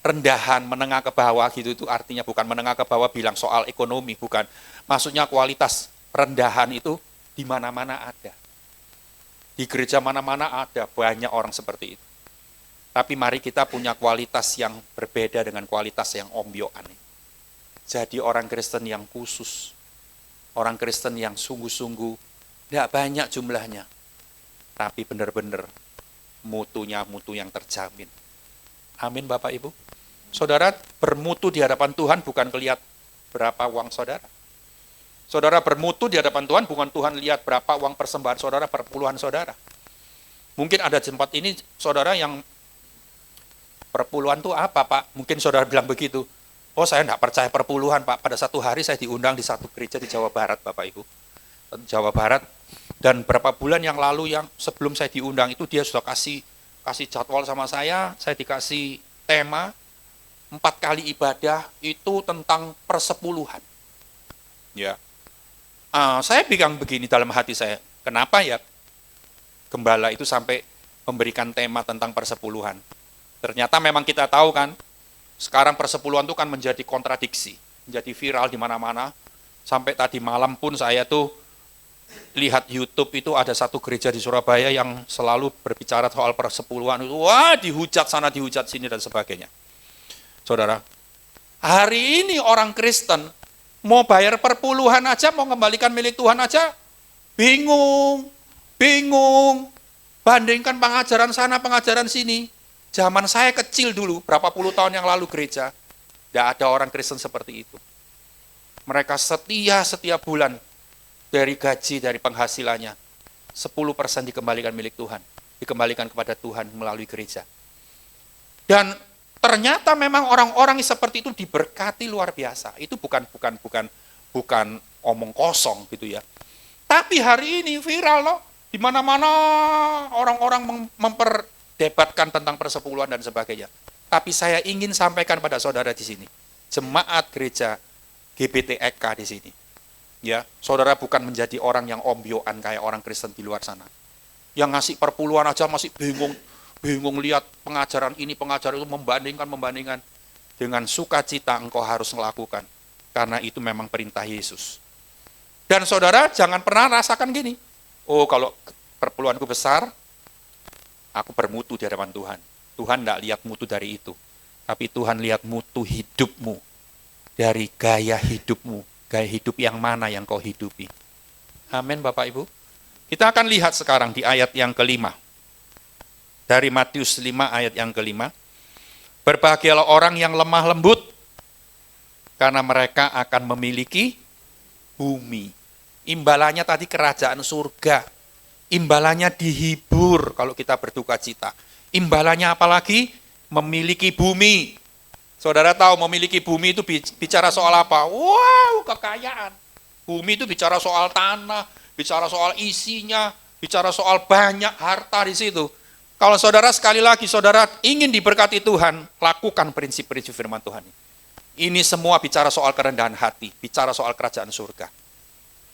rendahan, menengah ke bawah gitu, itu artinya bukan menengah ke bawah bilang soal ekonomi, bukan. Maksudnya kualitas rendahan itu di mana-mana ada. Di gereja mana-mana ada, banyak orang seperti itu. Tapi mari kita punya kualitas yang berbeda dengan kualitas yang ombyoan. Jadi orang Kristen yang khusus, orang Kristen yang sungguh-sungguh, tidak banyak jumlahnya. Tapi benar-benar mutunya mutu yang terjamin. Amin Bapak Ibu. Saudara bermutu di hadapan Tuhan bukan kelihat berapa uang saudara. Saudara bermutu di hadapan Tuhan bukan Tuhan lihat berapa uang persembahan saudara, perpuluhan saudara. Mungkin ada tempat ini saudara yang perpuluhan itu apa Pak? Mungkin saudara bilang begitu. Oh saya tidak percaya perpuluhan Pak. Pada satu hari saya diundang di satu gereja di Jawa Barat Bapak Ibu. Jawa Barat. Dan berapa bulan yang lalu yang sebelum saya diundang itu dia sudah kasih jadwal sama saya dikasih tema 4 kali ibadah itu tentang persepuluhan. Ya. Saya bilang begini dalam hati saya, kenapa ya gembala itu sampai memberikan tema tentang persepuluhan? Ternyata memang kita tahu kan, sekarang persepuluhan itu kan menjadi kontradiksi, menjadi viral di mana-mana. Sampai tadi malam pun saya tuh lihat YouTube itu ada satu gereja di Surabaya yang selalu berbicara soal persepuluhan itu. Wah, dihujat sana, dihujat sini dan sebagainya. Saudara, hari ini orang Kristen mau bayar perpuluhan aja, mau kembalikan milik Tuhan aja, bingung. Bandingkan pengajaran sana, pengajaran sini. Zaman saya kecil dulu, berapa puluh tahun yang lalu gereja, tidak ada orang Kristen seperti itu. Mereka setia setiap bulan dari gaji, dari penghasilannya. 10% dikembalikan milik Tuhan. Dikembalikan kepada Tuhan melalui gereja. Dan ternyata memang orang-orang seperti itu diberkati luar biasa. Itu bukan omong kosong gitu ya. Tapi hari ini viral loh. Di mana-mana orang-orang memperdebatkan tentang persepuluhan dan sebagainya. Tapi saya ingin sampaikan pada saudara di sini. Jemaat gereja GBT Eka di sini. Ya, saudara bukan menjadi orang yang ombyoan kayak orang Kristen di luar sana. Yang ngasih perpuluhan aja masih bingung lihat pengajaran ini, pengajaran itu, membandingkan. Dengan sukacita engkau harus melakukan. Karena itu memang perintah Yesus. Dan saudara jangan pernah rasakan gini. Oh, kalau perpuluhanku besar, aku bermutu di hadapan Tuhan. Tuhan tidak lihat mutu dari itu. Tapi Tuhan lihat mutu hidupmu. Dari gaya hidupmu. Gaya hidup yang mana yang kau hidupi. Amin Bapak Ibu. Kita akan lihat sekarang di ayat yang kelima. Dari Matius 5 ayat yang kelima. Berbahagialah orang yang lemah lembut. Karena mereka akan memiliki bumi. Imbalannya tadi kerajaan surga. Imbalannya dihibur kalau kita berduka cita. Imbalannya apalagi? Memiliki bumi. Saudara tahu memiliki bumi itu bicara soal apa? Wow, kekayaan. Bumi itu bicara soal tanah, bicara soal isinya, bicara soal banyak harta di situ. Kalau saudara sekali lagi, saudara ingin diberkati Tuhan, lakukan prinsip-prinsip firman Tuhan. Ini semua bicara soal kerendahan hati, bicara soal kerajaan surga.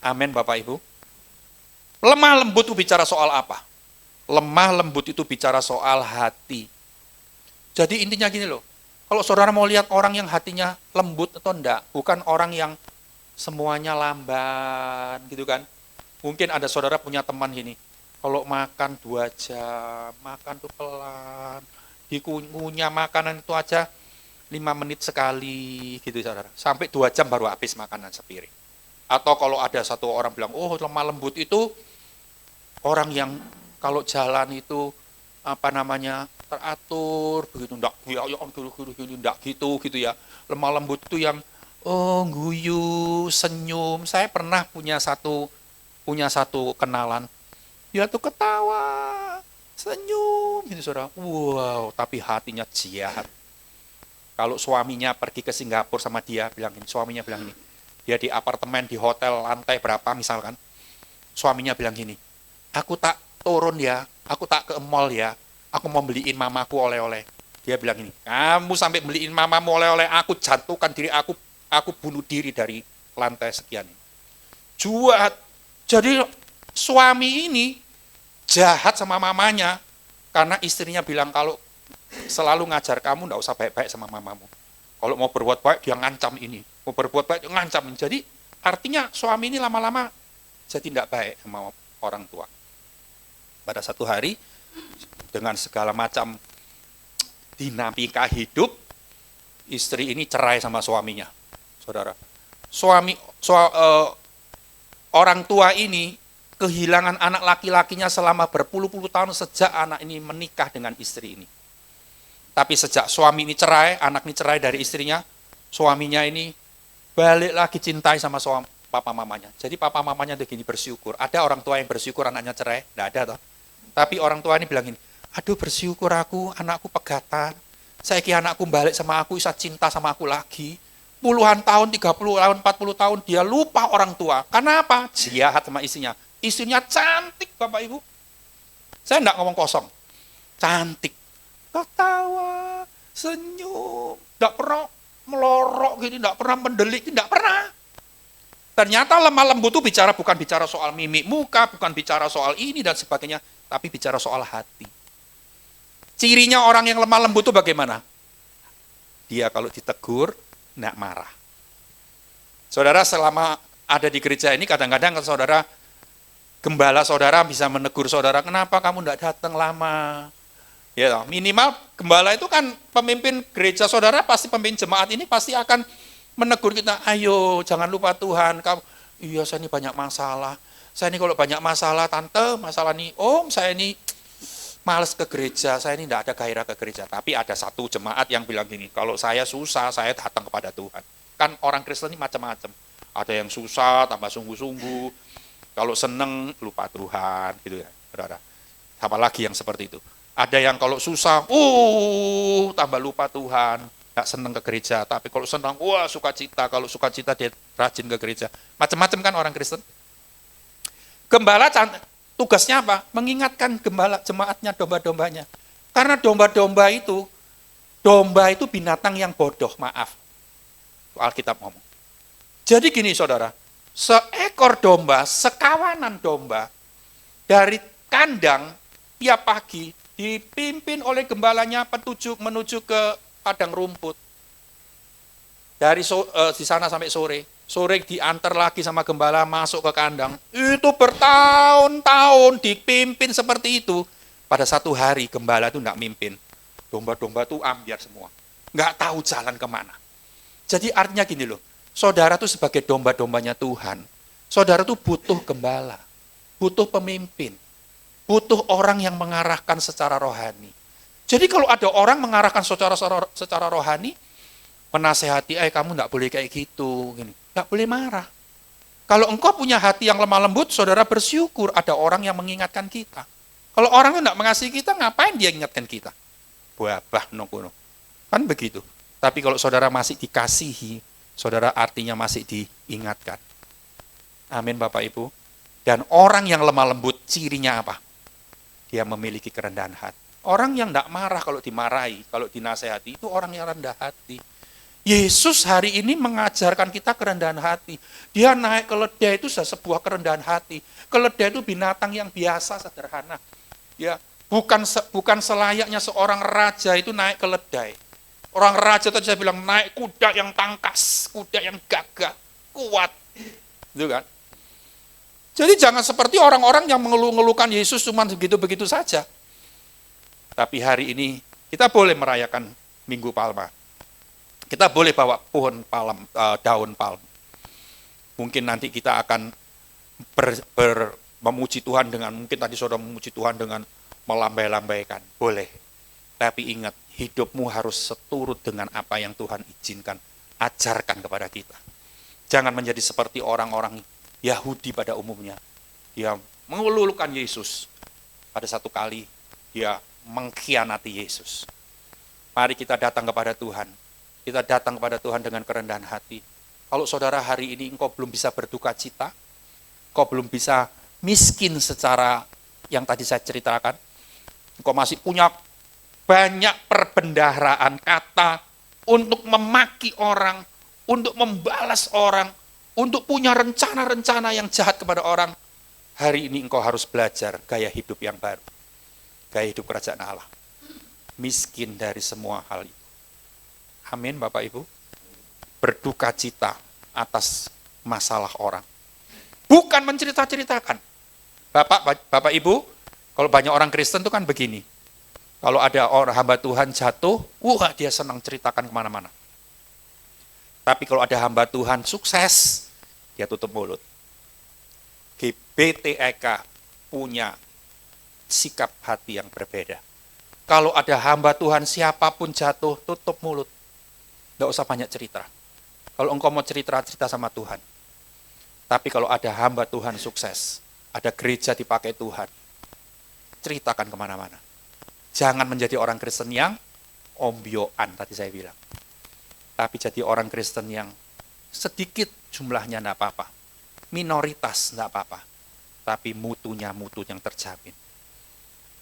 Amin Bapak Ibu. Lemah lembut itu bicara soal apa? Lemah lembut itu bicara soal hati. Jadi intinya gini loh, kalau saudara mau lihat orang yang hatinya lembut atau enggak, bukan orang yang semuanya lamban gitu kan. Mungkin ada saudara punya teman gini, kalau makan 2 jam, makan tuh pelan, dikunyah makanan itu aja 5 menit sekali gitu saudara. Sampai 2 jam baru habis makanan sepiring. Atau kalau ada satu orang bilang, oh lemah lembut itu orang yang kalau jalan itu teratur begitu, enggak gitu ya. Lemah lembut itu yang guyu, senyum. Saya pernah punya satu kenalan, dia tuh ketawa, senyum gitu saudara. Wow, tapi hatinya jahat. Kalau suaminya pergi ke Singapura sama dia suaminya bilang ini. Dia di apartemen, di hotel, lantai berapa misalkan. Suaminya bilang gini, aku tak turun ya, aku tak ke mall ya, aku mau beliin mamaku oleh-oleh. Dia bilang gini, kamu sampai beliin mamamu oleh-oleh, aku jatuhkan diri, aku bunuh diri dari lantai sekian. Jahat. Jadi suami ini jahat sama mamanya, karena istrinya bilang kalau selalu ngajar kamu enggak usah baik-baik sama mamamu. Kalau mau berbuat baik, dia ngancam ini. Mau berbuat baik, dia ngancam ini. Jadi, artinya suami ini lama-lama jadi tidak baik sama orang tua. Pada satu hari, dengan segala macam dinamika hidup, istri ini cerai sama suaminya. Saudara, orang tua ini kehilangan anak laki-lakinya selama berpuluh-puluh tahun sejak anak ini menikah dengan istri ini. Tapi sejak suami ini cerai, anak ini cerai dari istrinya, suaminya ini balik lagi cintai sama papa mamanya. Jadi papa mamanya begini bersyukur. Ada orang tua yang bersyukur anaknya cerai? Tidak ada toh. Tapi orang tua ini bilang ini, aduh bersyukur aku, anakku pegatan. Saya kira anakku balik sama aku, bisa cinta sama aku lagi. Puluhan tahun, 30 tahun, 40 tahun, dia lupa orang tua. Karena apa? Jahat sama istrinya. Istrinya cantik Bapak Ibu. Saya tidak ngomong kosong. Cantik. Ketawa, senyum, tidak pernah melorok gini, tidak pernah mendelik, tidak pernah. Ternyata lemah lembut itu bukan bicara soal mimik muka, bukan bicara soal ini dan sebagainya, tapi bicara soal hati. Cirinya orang yang lemah lembut itu bagaimana? Dia kalau ditegur, tidak marah. Saudara selama ada di gereja ini, kadang-kadang saudara, gembala saudara bisa menegur saudara, kenapa kamu tidak datang lama? Ya, minimal gembala itu kan pemimpin gereja saudara, pasti pemimpin jemaat ini pasti akan menegur kita, ayo jangan lupa Tuhan, kamu, iya saya ini banyak masalah, saya ini kalau banyak masalah, tante, masalah ini, om saya ini males ke gereja, saya ini tidak ada gairah ke gereja. Tapi ada satu jemaat yang bilang gini, kalau saya susah, saya datang kepada Tuhan. Kan orang Kristen ini macam-macam. Ada yang susah, tambah sungguh-sungguh. Kalau seneng, lupa Tuhan, gitu ya, saudara. Apalagi yang seperti itu. Ada yang kalau susah, tambah lupa Tuhan, nggak seneng ke gereja. Tapi kalau senang, wah sukacita. Kalau sukacita dia rajin ke gereja. Macam-macam kan orang Kristen. Gembala tugasnya apa? Mengingatkan gembala jemaatnya, domba-dombanya. Karena domba itu binatang yang bodoh, maaf. Alkitab ngomong. Jadi gini saudara, seekor domba, sekawanan domba, dari kandang tiap pagi, dipimpin oleh gembalanya menuju ke padang rumput. Dari di sana sampai sore diantar lagi sama gembala masuk ke kandang. Itu bertahun-tahun dipimpin seperti itu. Pada satu hari gembala itu enggak mimpin. Domba-domba itu ambiar semua. Enggak tahu jalan kemana. Jadi artinya gini loh, saudara itu sebagai domba-dombanya Tuhan, saudara itu butuh gembala, butuh pemimpin, butuh orang yang mengarahkan secara rohani. Jadi kalau ada orang mengarahkan secara rohani, menasehati, kamu enggak boleh kayak gitu, gini, enggak boleh marah. Kalau engkau punya hati yang lemah lembut, saudara bersyukur ada orang yang mengingatkan kita. Kalau orang itu enggak mengasihi kita, ngapain dia ingatkan kita? Buah nokono. Kan begitu. Tapi kalau saudara masih dikasihi, saudara artinya masih diingatkan. Amin Bapak Ibu. Dan orang yang lemah lembut, cirinya apa? Dia memiliki kerendahan hati. Orang yang tidak marah kalau dimarahi, kalau dinasehati, itu orang yang rendah hati. Yesus hari ini mengajarkan kita kerendahan hati. Dia naik keledai itu sudah sebuah kerendahan hati. Keledai itu binatang yang biasa, sederhana. Ya, bukan selayaknya seorang raja itu naik keledai. Orang raja tadi saya bilang naik kuda yang tangkas, kuda yang gagah, kuat. Gitu kan? Jadi jangan seperti orang-orang yang mengeluh-ngeluhkan Yesus cuma begitu-begitu saja. Tapi hari ini kita boleh merayakan Minggu Palma. Kita boleh bawa pohon daun palm. Mungkin nanti kita akan memuji Tuhan dengan, mungkin tadi saudara memuji Tuhan dengan melambai-lambaikan. Boleh. Tapi ingat, hidupmu harus seturut dengan apa yang Tuhan izinkan, ajarkan kepada kita. Jangan menjadi seperti orang-orang Yahudi pada umumnya. Dia mengelulukan Yesus. Pada satu kali, dia mengkhianati Yesus. Mari kita datang kepada Tuhan. Kita datang kepada Tuhan dengan kerendahan hati. Kalau saudara hari ini engkau belum bisa berduka cita, engkau belum bisa miskin secara yang tadi saya ceritakan, engkau masih punya banyak perbendaharaan kata untuk memaki orang, untuk membalas orang, untuk punya rencana-rencana yang jahat kepada orang. Hari ini engkau harus belajar gaya hidup yang baru. Gaya hidup kerajaan Allah. Miskin dari semua hal itu. Amin Bapak Ibu. Berduka cita atas masalah orang. Bukan mencerita-ceritakan. Bapak Ibu, kalau banyak orang Kristen itu kan begini. Kalau ada orang hamba Tuhan jatuh, dia senang ceritakan kemana-mana. Tapi kalau ada hamba Tuhan sukses, dia tutup mulut. GBTEK punya sikap hati yang berbeda. Kalau ada hamba Tuhan siapapun jatuh, tutup mulut. Tidak usah banyak cerita. Kalau engkau mau cerita sama Tuhan. Tapi kalau ada hamba Tuhan sukses, ada gereja dipakai Tuhan, ceritakan kemana-mana. Jangan menjadi orang Kristen yang ombyoan, tadi saya bilang. Tapi jadi orang Kristen yang sedikit jumlahnya tidak apa-apa. Minoritas tidak apa-apa. Tapi mutunya mutu yang terjamin.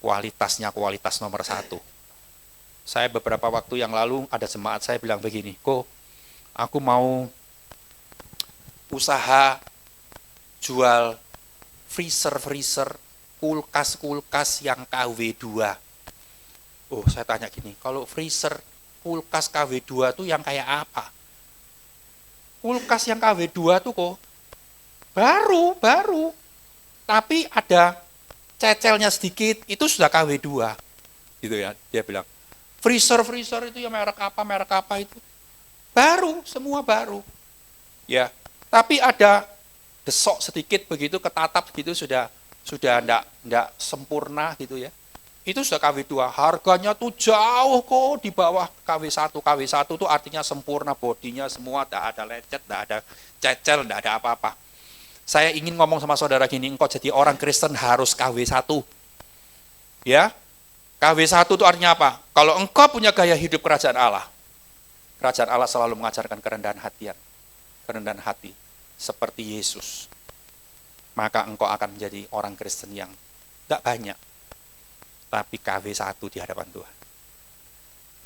Kualitasnya kualitas nomor 1. Saya beberapa waktu yang lalu ada jemaat saya bilang begini, aku mau usaha jual freezer, kulkas yang KW2. Saya tanya gini, kalau freezer, kulkas KW2 itu yang kayak apa? Kulkas yang KW2 tuh baru. Tapi ada cecelnya sedikit, itu sudah KW2. Gitu ya, dia bilang. Freezer itu yang merek apa itu. Baru, semua baru. Ya, tapi ada desok sedikit begitu, ketatap gitu sudah enggak sempurna gitu ya. Itu sudah KW2. Harganya tuh jauh kok di bawah KW1. KW1 itu artinya sempurna, bodinya semua, tidak ada lecet, tidak ada cecel, tidak ada apa-apa. Saya ingin ngomong sama saudara gini, engkau jadi orang Kristen harus KW1. Ya, KW1 itu artinya apa? Kalau engkau punya gaya hidup kerajaan Allah selalu mengajarkan kerendahan hati, seperti Yesus. Maka engkau akan menjadi orang Kristen yang tidak banyak, tapi KW1 di hadapan Tuhan.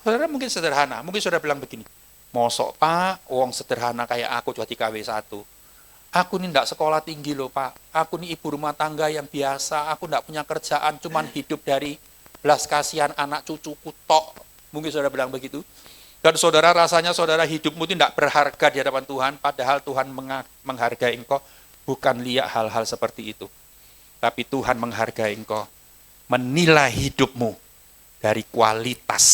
Saudara mungkin sederhana, mungkin saudara bilang begini, mosok Pak, wong sederhana kayak aku jadi KW1. Aku ini tidak sekolah tinggi loh Pak, aku ini ibu rumah tangga yang biasa, aku tidak punya kerjaan, cuman hidup dari belas kasihan anak cucuku tok. Mungkin saudara bilang begitu. Dan saudara rasanya saudara hidupmu itu tidak berharga di hadapan Tuhan, padahal Tuhan menghargai engkau, bukan lihat hal-hal seperti itu. Tapi Tuhan menghargai engkau, menilai hidupmu dari kualitas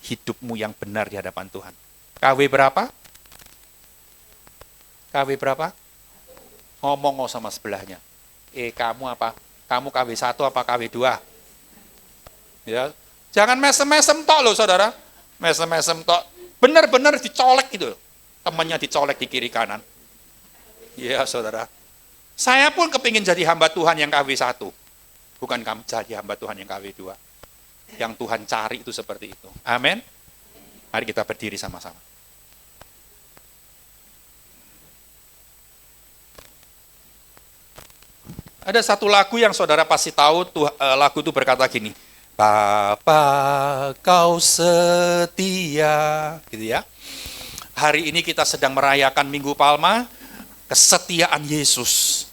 hidupmu yang benar di hadapan Tuhan. KW berapa? KW berapa? Ngomong sama sebelahnya. Kamu apa? Kamu KW1 apa KW2? Ya, jangan mesem-mesem tok loh saudara. Mesem-mesem tok. Benar-benar dicolek gitu. Temannya dicolek di kiri kanan. Ya saudara. Saya pun kepingin jadi hamba Tuhan yang KW1. Bukan kamu jadi hamba Tuhan yang KW2. Yang Tuhan cari itu seperti itu. Amin. Mari kita berdiri sama-sama. Ada satu lagu yang saudara pasti tahu, lagu itu berkata gini, Bapa kau setia, gitu ya. Hari ini kita sedang merayakan Minggu Palma, kesetiaan Yesus.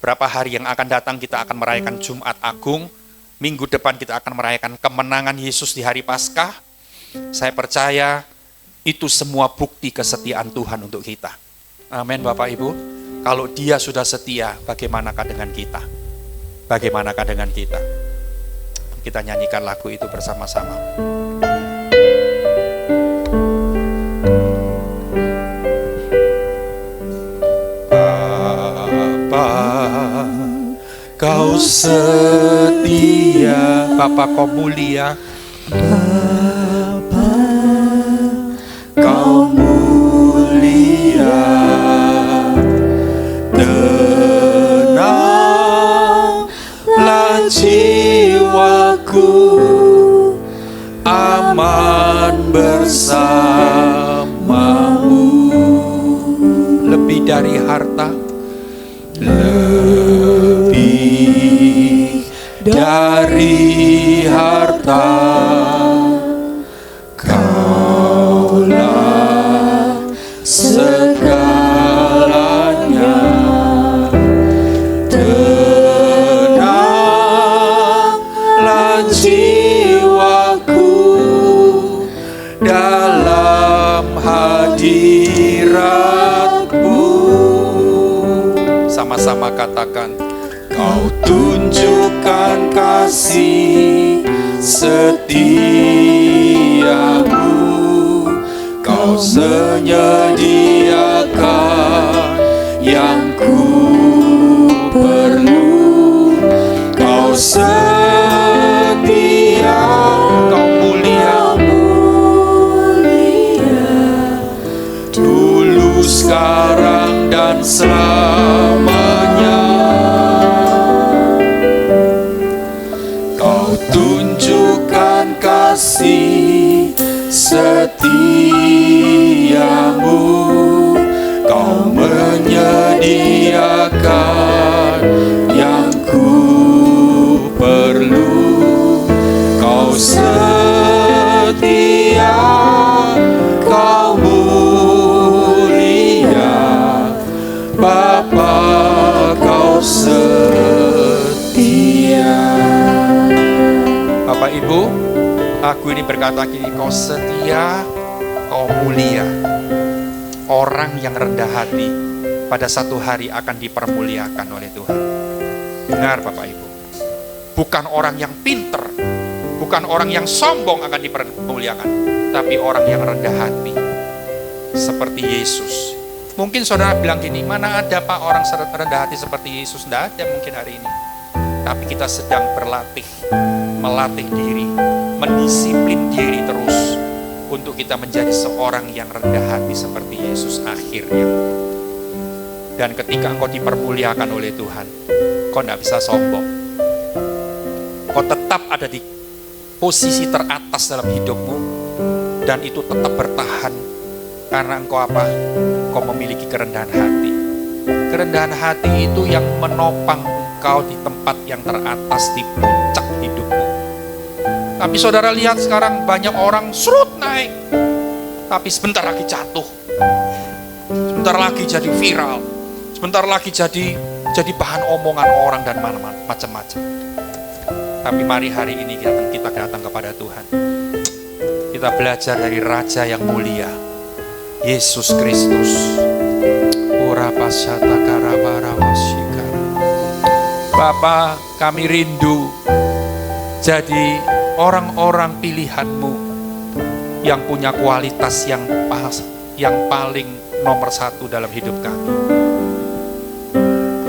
Berapa hari yang akan datang kita akan merayakan Jumat Agung, minggu depan kita akan merayakan kemenangan Yesus di hari Paskah. Saya percaya itu semua bukti kesetiaan Tuhan untuk kita. Amin Bapak Ibu. Kalau Dia sudah setia, bagaimanakah dengan kita? Bagaimanakah dengan kita? Kita nyanyikan lagu itu bersama-sama. Bapa, kau setia, Bapa kau mulia, Bapa kau mulia. Tenanglah jiwaku, aman bersamamu. Lebih dari harta, lebih dari harta, Kaulah segalanya. Tenanglah jiwaku dalam hadirat-Mu. Sama-sama katakan, Kau tunjukkan kasih setiamu, Kau menyediakan yang ku perlu. Kau setia, Kau mulia, dulu, sekarang, dan selamanya. Kau tunjukkan kasih setiamu, Kau menyediakan yang ku perlu. Kau setia, Kau mulia, Bapa Kau setia. Bapak Ibu, aku ini berkata gini, Kau setia, Kau mulia. Orang yang rendah hati pada satu hari akan dipermuliakan oleh Tuhan. Dengar Bapak Ibu, bukan orang yang pinter, bukan orang yang sombong akan dipermuliakan, tapi orang yang rendah hati seperti Yesus. Mungkin saudara bilang gini, mana ada Pak orang rendah hati seperti Yesus? Tidak ada mungkin hari ini. Tapi kita sedang berlatih melatih diri, mendisiplin diri terus untuk kita menjadi seorang yang rendah hati seperti Yesus akhirnya. Dan ketika engkau dipermuliakan oleh Tuhan, kau tidak bisa sombong. Kau tetap ada di posisi teratas dalam hidupmu, dan itu tetap bertahan karena engkau apa? Engkau memiliki kerendahan hati. Kerendahan hati itu yang menopang engkau di tempat yang teratas, di puncak hidupmu. Tapi saudara lihat sekarang banyak orang surut naik, tapi sebentar lagi jatuh, sebentar lagi jadi viral, sebentar lagi jadi bahan omongan orang dan macam-macam. Tapi mari hari ini kita datang kepada Tuhan. Kita belajar dari Raja yang mulia, Yesus Kristus. Bapa, kami rindu jadi orang-orang pilihan-Mu yang punya kualitas yang paling nomor satu dalam hidup kami.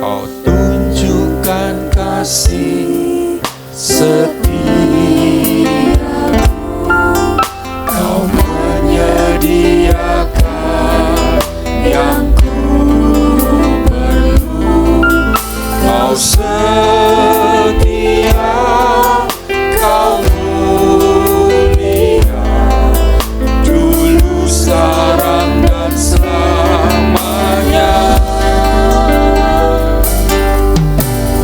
Kau tunjukkan kasih setia, Kau menyediakan yang ku perlu. Kau setia, Kau mulia, dulu, sekarang, dan selamanya.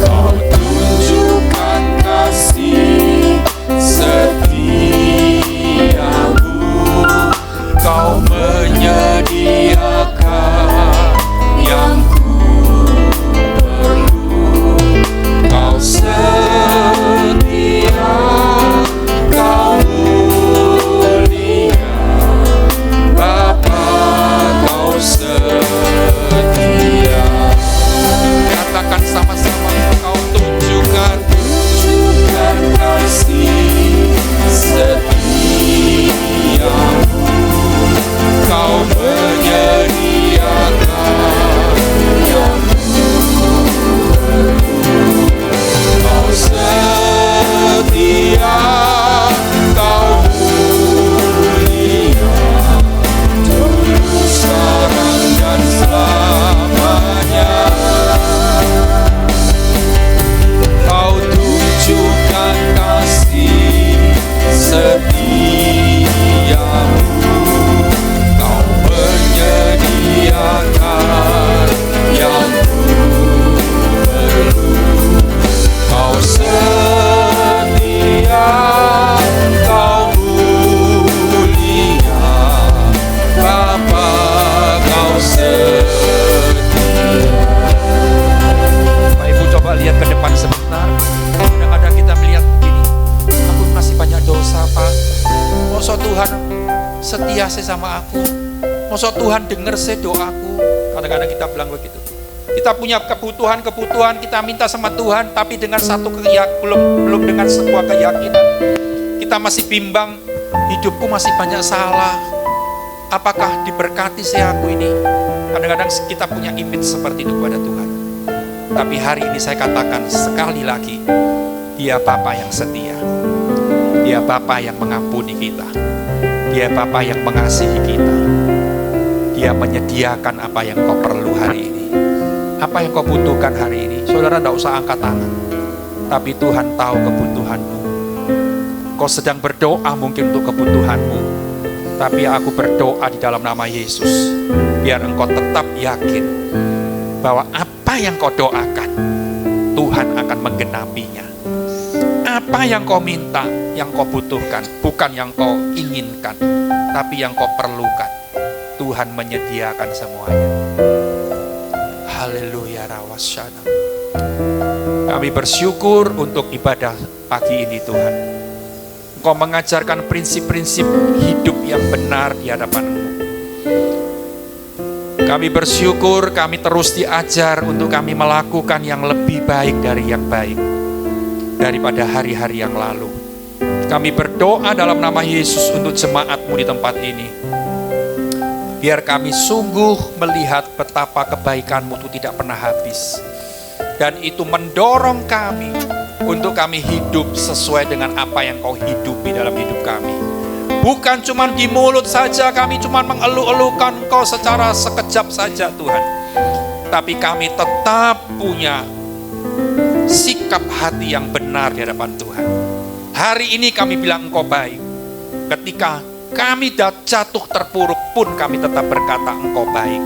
Kau tunjukkan kasih setiamu, Kau menyediakan yang ku perlu. Kau setia, Kau mulia, Bapa, Kau setia. Katakan sama-sama, Kau tunjukkan kasih setiamu, Kau menyediakan yang Kau setia, Kau mulia, dulu, sekarang, dan selamanya. Kau tunjukkan kasih setiamu, Kau menyediakan yang ku perlu. Kau setia, Kau mulia, Bapa, Kau setia. Bapak Ibu coba lihat ke depan sebentar. Kadang-kadang kita melihat begini, aku masih banyak dosa, Pak. Masa Tuhan setia sih sama aku? Masa Tuhan dengar sih doaku? Kadang-kadang kita bilang begitu. Kita punya kebutuhan, kita minta sama Tuhan, tapi dengan satu belum dengan sebuah keyakinan. Kita masih bimbang, hidupku masih banyak salah. Apakah diberkati saya aku ini? Kadang-kadang kita punya image seperti itu kepada Tuhan. Tapi hari ini saya katakan sekali lagi, Dia Bapa yang setia. Dia Bapa yang mengampuni kita. Dia Bapa yang mengasihi kita. Dia menyediakan apa yang kau perlu hari ini. Apa yang kau butuhkan hari ini. Saudara tidak usah angkat tangan, tapi Tuhan tahu kebutuhanmu. Kau sedang berdoa mungkin untuk kebutuhanmu, tapi aku berdoa di dalam nama Yesus, biar engkau tetap yakin bahwa apa yang kau doakan, Tuhan akan menggenapinya. Apa yang kau minta, yang kau butuhkan, bukan yang kau inginkan, tapi yang kau perlukan, Tuhan menyediakan semuanya. Haleluya, rawasyana. Kami bersyukur untuk ibadah pagi ini, Tuhan. Engkau mengajarkan prinsip-prinsip hidup yang benar di hadapan-Mu. Kami bersyukur, kami terus diajar untuk kami melakukan yang lebih baik dari yang baik daripada hari-hari yang lalu. Kami berdoa dalam nama Yesus untuk jemaat-Mu di tempat ini. Biar kami sungguh melihat betapa kebaikan-Mu itu tidak pernah habis. Dan itu mendorong kami untuk kami hidup sesuai dengan apa yang Kau hidupi dalam hidup kami. Bukan cuma di mulut saja kami cuma mengeluh-elukan Engkau secara sekejap saja Tuhan. Tapi kami tetap punya sikap hati yang benar di hadapan Tuhan. Hari ini kami bilang Engkau baik. Ketika kami jatuh terpuruk pun kami tetap berkata Engkau baik.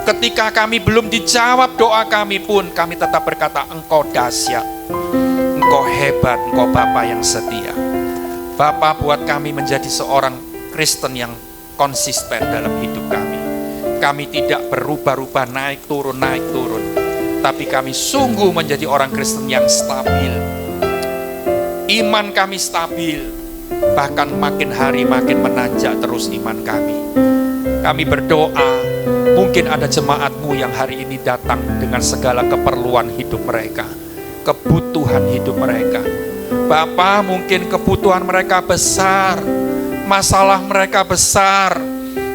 Ketika kami belum dijawab doa kami pun kami tetap berkata Engkau dahsyat. Engkau hebat, Engkau Bapa yang setia. Bapa, buat kami menjadi seorang Kristen yang konsisten dalam hidup kami. Kami tidak berubah-ubah naik turun. Tapi kami sungguh menjadi orang Kristen yang stabil. Iman kami stabil. Bahkan makin hari makin menanjak terus iman kami. Kami berdoa, mungkin ada jemaat-Mu yang hari ini datang dengan segala keperluan hidup mereka, kebutuhan hidup mereka. Bapa, mungkin kebutuhan mereka besar, masalah mereka besar,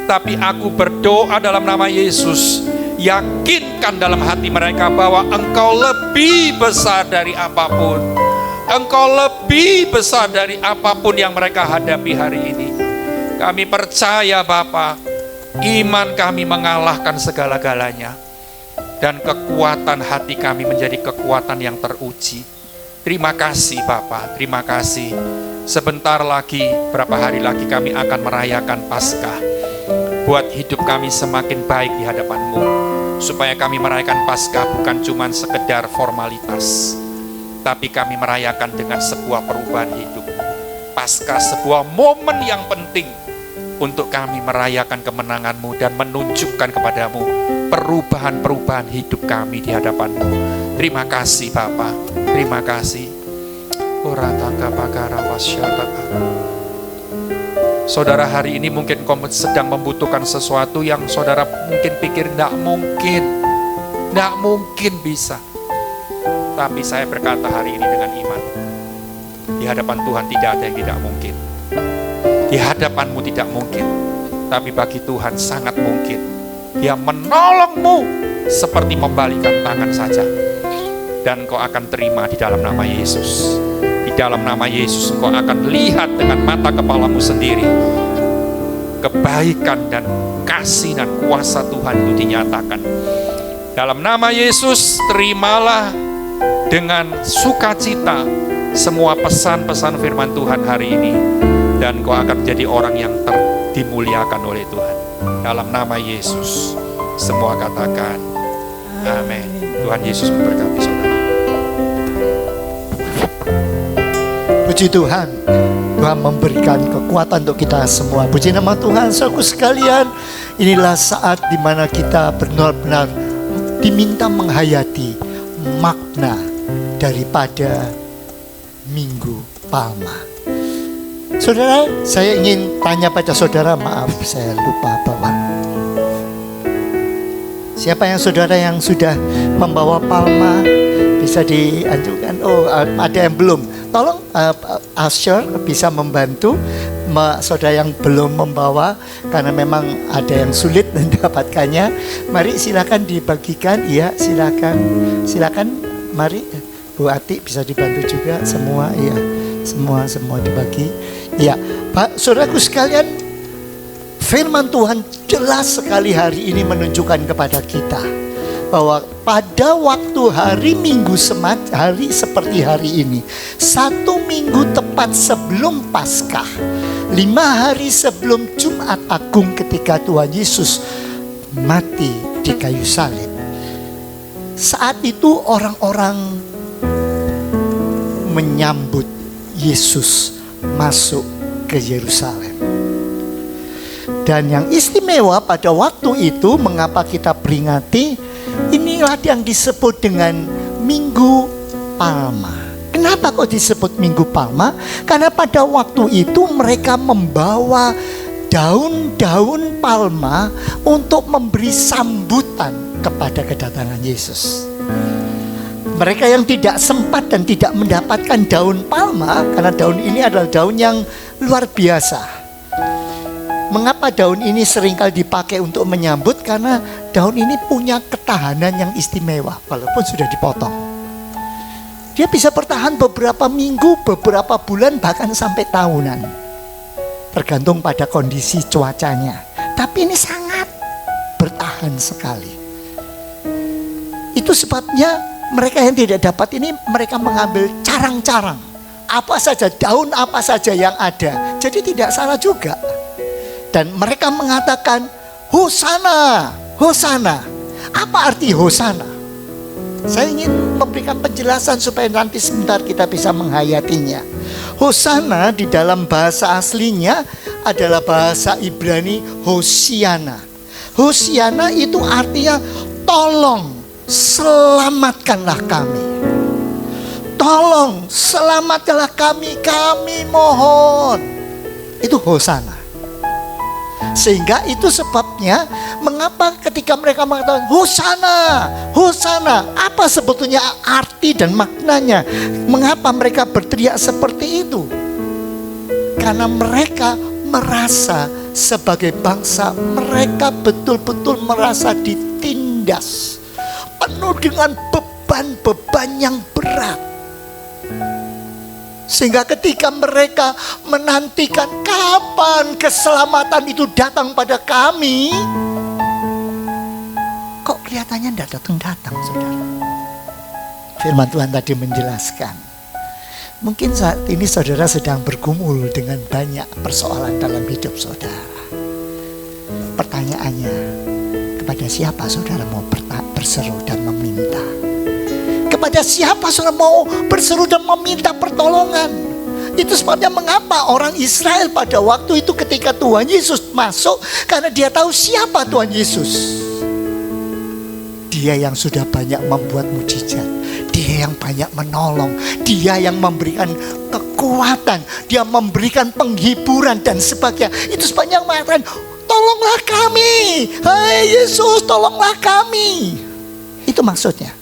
tapi aku berdoa dalam nama Yesus, yakinkan dalam hati mereka bahwa Engkau lebih besar dari apapun. Engkau lebih besar dari apapun yang mereka hadapi hari ini. Kami percaya Bapa, iman kami mengalahkan segala-galanya, dan kekuatan hati kami menjadi kekuatan yang teruji. Terima kasih Bapa, terima kasih. Sebentar lagi, berapa hari lagi kami akan merayakan Paskah. Buat hidup kami semakin baik di hadapan-Mu, supaya kami merayakan Paskah bukan cuma sekedar formalitas, tapi kami merayakan dengan sebuah perubahan hidup. Paskah sebuah momen yang penting untuk kami merayakan kemenangan-Mu dan menunjukkan kepadamu perubahan-perubahan hidup kami di hadapan-Mu. Terima kasih Bapa, terima kasih. Saudara, hari ini mungkin kau sedang membutuhkan sesuatu yang saudara mungkin pikir tidak mungkin bisa. Tapi saya berkata hari ini dengan iman, di hadapan Tuhan tidak ada yang tidak mungkin. Di hadapan-Mu tidak mungkin, tapi bagi Tuhan sangat mungkin. Dia menolong-Mu seperti membalikan tangan saja. Dan kau akan terima di dalam nama Yesus. Di dalam nama Yesus kau akan lihat dengan mata kepalamu sendiri kebaikan dan kasih dan kuasa Tuhan itu dinyatakan. Dalam nama Yesus, terimalah dengan sukacita semua pesan-pesan firman Tuhan hari ini, dan kau akan menjadi orang yang dimuliakan oleh Tuhan. Dalam nama Yesus, semua katakan amin. Tuhan Yesus memberkati saudara. Puji Tuhan, Tuhan memberikan kekuatan untuk kita semua. Puji nama Tuhan, saudaraku sekalian. Inilah saat di mana kita benar-benar diminta menghayati makna daripada Minggu Palma. Saudara, saya ingin tanya pada saudara, maaf saya lupa bawa. Siapa yang saudara yang sudah membawa palma? Bisa diajukan. Oh, ada yang belum. Tolong Usher bisa membantu saudara yang belum membawa, karena memang ada yang sulit mendapatkannya. Mari silakan dibagikan. Iya, silakan. Mari Bu Ati bisa dibantu juga. Semua, iya, semua dibagi. Iya, Pak, saudaraku sekalian, firman Tuhan jelas sekali hari ini menunjukkan kepada kita bahwa pada waktu hari Minggu hari seperti hari ini, 1 minggu tepat sebelum Paskah, 5 hari sebelum Jumat Agung ketika Tuhan Yesus mati di kayu salib. Saat itu orang-orang menyambut Yesus masuk ke Yerusalem. Dan yang istimewa pada waktu itu, mengapa kita peringati, inilah yang disebut dengan Minggu Palma. Kenapa kok disebut Minggu Palma? Karena pada waktu itu mereka membawa daun-daun palma untuk memberi sambutan kepada kedatangan Yesus. Mereka yang tidak sempat dan tidak mendapatkan daun palma, karena daun ini adalah daun yang luar biasa. Mengapa daun ini seringkali dipakai untuk menyambut? Karena daun ini punya ketahanan yang istimewa walaupun sudah dipotong. Dia bisa bertahan beberapa minggu, beberapa bulan, bahkan sampai tahunan. Tergantung pada kondisi cuacanya. Tapi ini sangat bertahan sekali. Itu sebabnya mereka yang tidak dapat ini, mereka mengambil carang-carang. Apa saja, daun apa saja yang ada. Jadi tidak salah juga. Dan mereka mengatakan, Hosana, Hosana. Apa arti Hosana? Saya ingin memberikan penjelasan supaya nanti sebentar kita bisa menghayatinya. Hosana di dalam bahasa aslinya adalah bahasa Ibrani Hosiana. Hosiana itu artinya tolong, selamatkanlah kami. Tolong, selamatkanlah kami, kami mohon. Itu Hosana. Sehingga itu sebabnya mengapa ketika mereka mengatakan Hosana, Hosana, apa sebetulnya arti dan maknanya? Mengapa mereka berteriak seperti itu? Karena mereka merasa sebagai bangsa mereka betul-betul merasa ditindas, penuh dengan beban-beban yang berat. Sehingga ketika mereka menantikan kapan keselamatan itu datang pada kami, kok kelihatannya tidak datang-datang, saudara. Firman Tuhan tadi menjelaskan, mungkin saat ini saudara sedang bergumul dengan banyak persoalan dalam hidup saudara. Pertanyaannya, kepada siapa saudara mau berseru dan meminta? Kepada siapa saudara mau berseru dan meminta pertolongan? Itu sebabnya mengapa orang Israel pada waktu itu ketika Tuhan Yesus masuk, karena dia tahu siapa Tuhan Yesus. Dia yang sudah banyak membuat mujizat, dia yang banyak menolong, dia yang memberikan kekuatan, dia memberikan penghiburan dan sebagainya. Itu sebabnya mengatakan, tolonglah kami, hai Yesus, tolonglah kami. Itu maksudnya.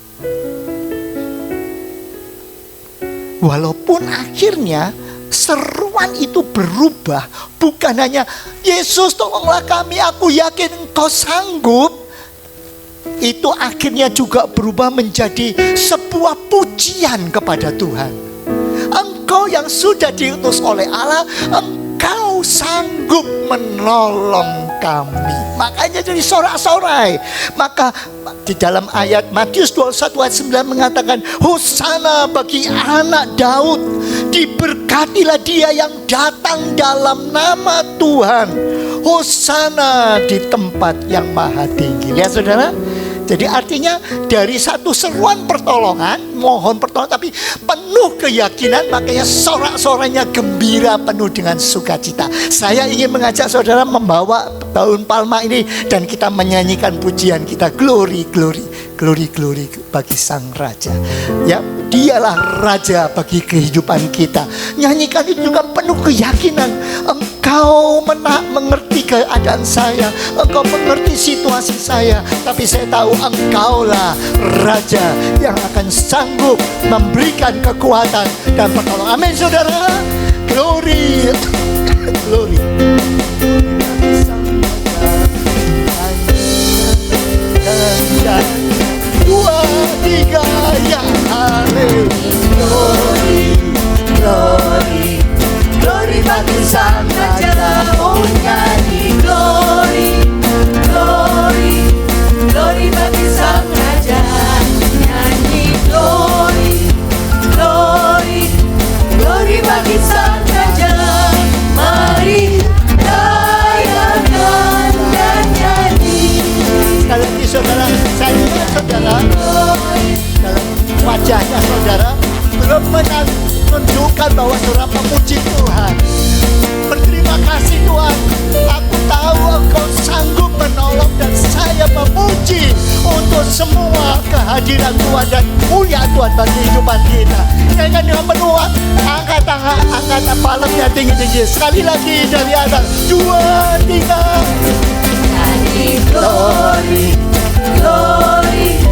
Walaupun akhirnya seruan itu berubah, bukan hanya Yesus tolonglah kami, aku yakin engkau sanggup. Itu akhirnya juga berubah menjadi sebuah pujian kepada Tuhan. Engkau yang sudah diutus oleh Allah, engkau sanggup menolong kami. Makanya jadi sorak-sorai. Maka di dalam ayat Matius 21 ayat 9 mengatakan, Hosana bagi anak Daud, diberkatilah dia yang datang dalam nama Tuhan. Hosana di tempat yang maha tinggi. Lihat saudara. Jadi artinya dari satu seruan pertolongan, mohon pertolongan, tapi penuh keyakinan, makanya sorak-sorannya gembira penuh dengan sukacita. Saya ingin mengajak saudara membawa daun palma ini dan kita menyanyikan pujian kita, glory, glory, glory, glory bagi Sang Raja. Ya, dialah Raja bagi kehidupan kita. Nyanyikan itu juga penuh keyakinan. Engkau mengerti keadaan saya, engkau mengerti situasi saya, tapi saya tahu engkaulah Raja yang akan sanggup memberikan kekuatan dan pertolongan. Amin saudara. Glory, glory. Dua, tiga, ya haleluya. Glory, glory, glory bagi Sang Raja. Oh nyanyi glory, glory, glory bagi Sang Raja. Nyanyi glory, glory, glory bagi Sang Raja. Mari rayakan dan nyanyi. Sekali lagi saudara, saya lihat saudara dalam wajahnya saudara belum menunjukkan bahwa saudara memuji Tuhan. Berterima kasih Tuhan, aku tahu engkau sanggup menolong dan saya memuji untuk semua kehadiran Tuhan dan mulia Tuhan bagi kehidupan kita. Nyanyikan dengan penuh, angkat tangan, angkat palemnya tinggi-tinggi. Sekali lagi dari atas, 2, 3. Nyanyi glory, glory,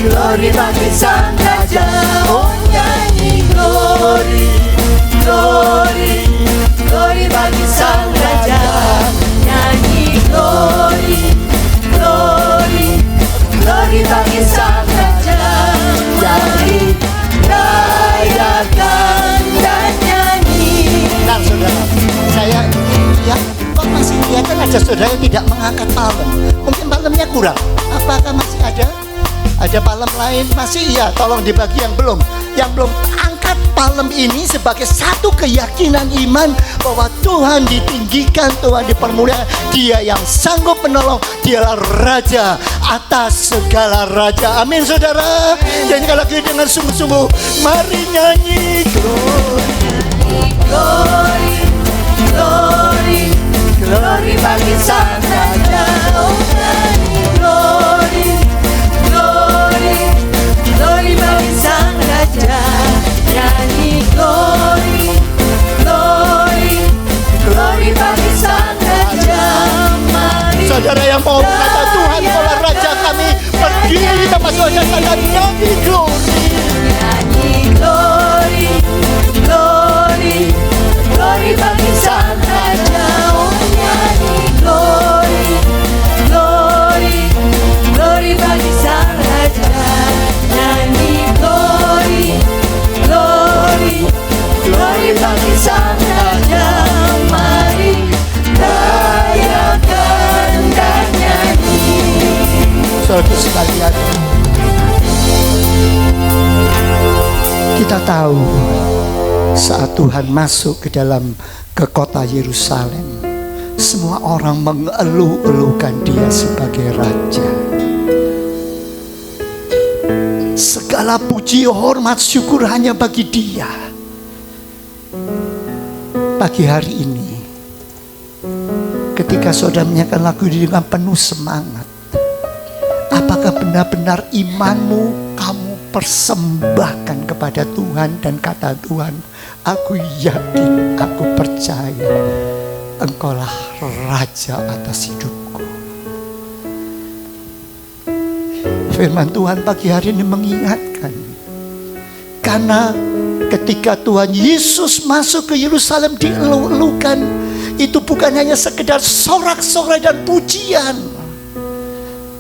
glory bagi Sang Raja. Oh nyanyi glory, glory, glory bagi Sang Raja. Nyanyi glory, glory, glory bagi Sang Raja. Mari ya, kok masih kelihatan ada saudara yang tidak mengangkat palem. Mungkin palemnya kurang. Apakah masih ada? Ada palem lain? Masih? Iya, tolong dibagi yang belum. Yang belum angkat palem ini sebagai satu keyakinan iman bahwa Tuhan ditinggikan, Tuhan dipermuliakan. Dia yang sanggup menolong, dialah Raja atas segala raja. Amin saudara. Nyanyikan lagi dengan sungguh-sungguh. Mari nyanyi Glory, glory, glory bagi Sang Raja. Oh nyanyi glory, glory, glory bagi Sang Raja. Nyanyi glory, glory, glory bagi Sang Raja. Mari saudara yang mau kata Tuhan adalah Raja kami, berdiri sama saudara dan nyanyi glory. nyanyi glory, glory, glory bagi Sang Raja. Oh nyanyi glory, glory, glory bagi Sang Raja. Nyanyi glory, glory, glory bagi Sang Raja. Mari rayakan dan nyanyi. Saudara sekalian, kita tahu saat Tuhan masuk ke kota Yerusalem, semua orang mengeluh-elukan dia sebagai raja. Segala puji, hormat, syukur hanya bagi dia. Pagi hari ini, ketika saudara menyanyikan lagu ini dengan penuh semangat, apakah benar-benar imanmu kamu persembahkan kepada Tuhan dan kata Tuhan, aku yakin, aku percaya Engkaulah Raja atas hidupku. Firman Tuhan pagi hari ini mengingatkan, karena ketika Tuhan Yesus masuk ke Yerusalem dielu-elukan, itu bukan hanya sekedar sorak-sorai dan pujian,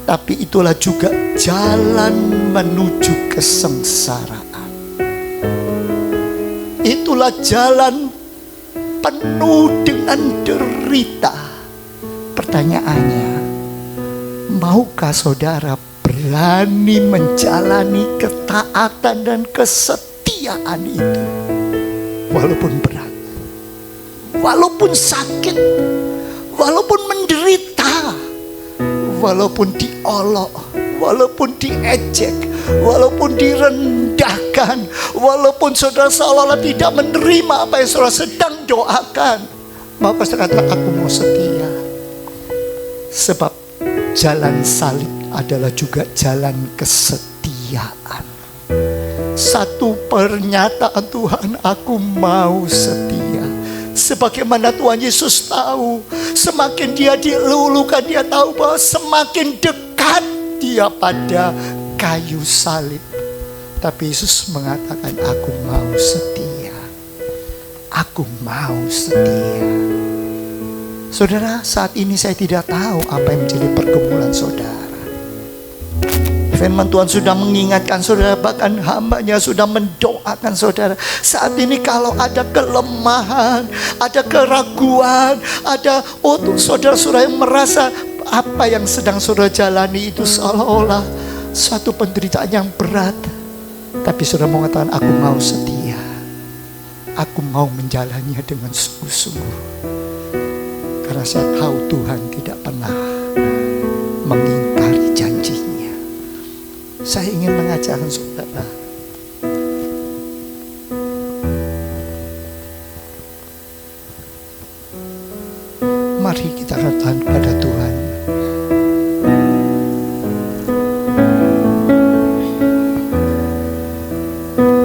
tapi itulah juga jalan menuju kesengsaraan. Itulah jalan penuh dengan derita. Pertanyaannya, maukah saudara berani menjalani ketaatan dan kesetiaan itu? Walaupun berat, walaupun sakit, walaupun menderita, walaupun diolok, walaupun diejek, walaupun direndahkan, walaupun saudara seolah-olah tidak menerima apa yang saudara sedang doakan, maka saudara katakan, aku mau setia. Sebab jalan salib adalah juga jalan kesetiaan. Satu pernyataan Tuhan, aku mau setia. Sebagaimana Tuhan Yesus tahu, semakin dia dilulukan, dia tahu bahwa semakin dekat dia pada kayu salib. Tapi Yesus mengatakan, aku mau setia. Aku mau setia. Saudara, saat ini saya tidak tahu apa yang menjadi pergumulan saudara. Firman Tuhan sudah mengingatkan saudara, bahkan hamba-Nya sudah mendoakan saudara. Saat ini kalau ada kelemahan, ada keraguan, ada saudara-saudara yang merasa apa yang sedang saudara jalani itu seolah-olah suatu penderitaan yang berat, tapi saudara mau mengatakan, aku mau setia. Aku mau menjalaninya dengan sungguh-sungguh. Karena saya tahu Tuhan tidak pernah mengingkari janjinya. Saya ingin mengajarkan saudara, mari kita katakan kepada Tuhan,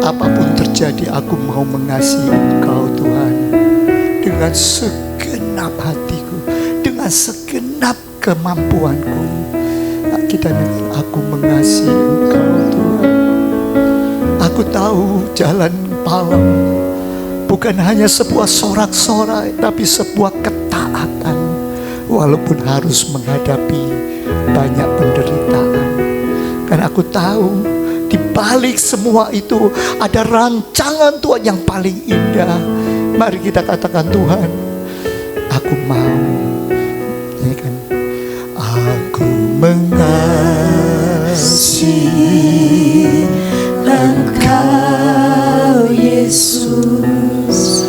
apapun terjadi, aku mau mengasihi Engkau Tuhan dengan segenap hatiku, dengan segenap kemampuanku. Kita bilang, aku mengasihi Engkau Tuhan. Aku tahu jalan palem bukan hanya sebuah sorak-sorai, tapi sebuah ketaatan, walaupun harus menghadapi banyak penderitaan. Karena aku tahu di balik semua itu ada rancangan Tuhan yang paling indah. Mari kita katakan, Tuhan, aku mau. Ya kan? Aku mengasihi Engkau Yesus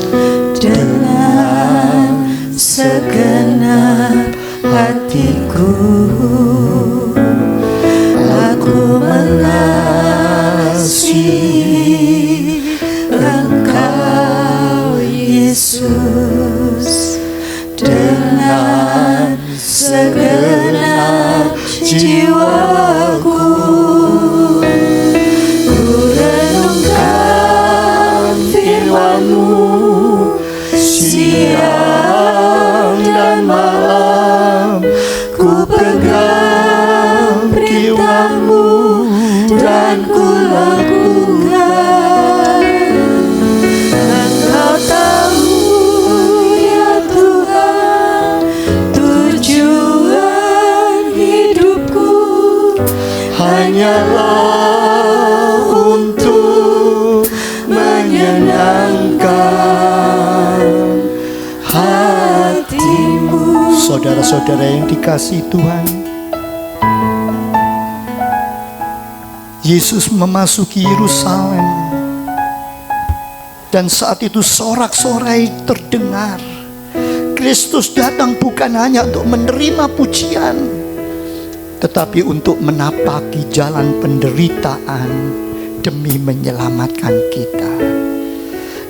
dengan segenap hatiku. Aku mengasihi Engkau Yesus dengan segenap jiwaku. Ku renungkan firman-Mu siang dan malam, ku pegang perintah-Mu dan ku lakukan. Engkau tahu ya Tuhan, tujuan hidupku hanyalah untuk menyenangkan hati-Mu. Saudara-saudara yang dikasihi Tuhan, Yesus memasuki Yerusalem, dan saat itu sorak-sorai terdengar. Kristus datang bukan hanya untuk menerima pujian, tetapi untuk menapaki jalan penderitaan demi menyelamatkan kita.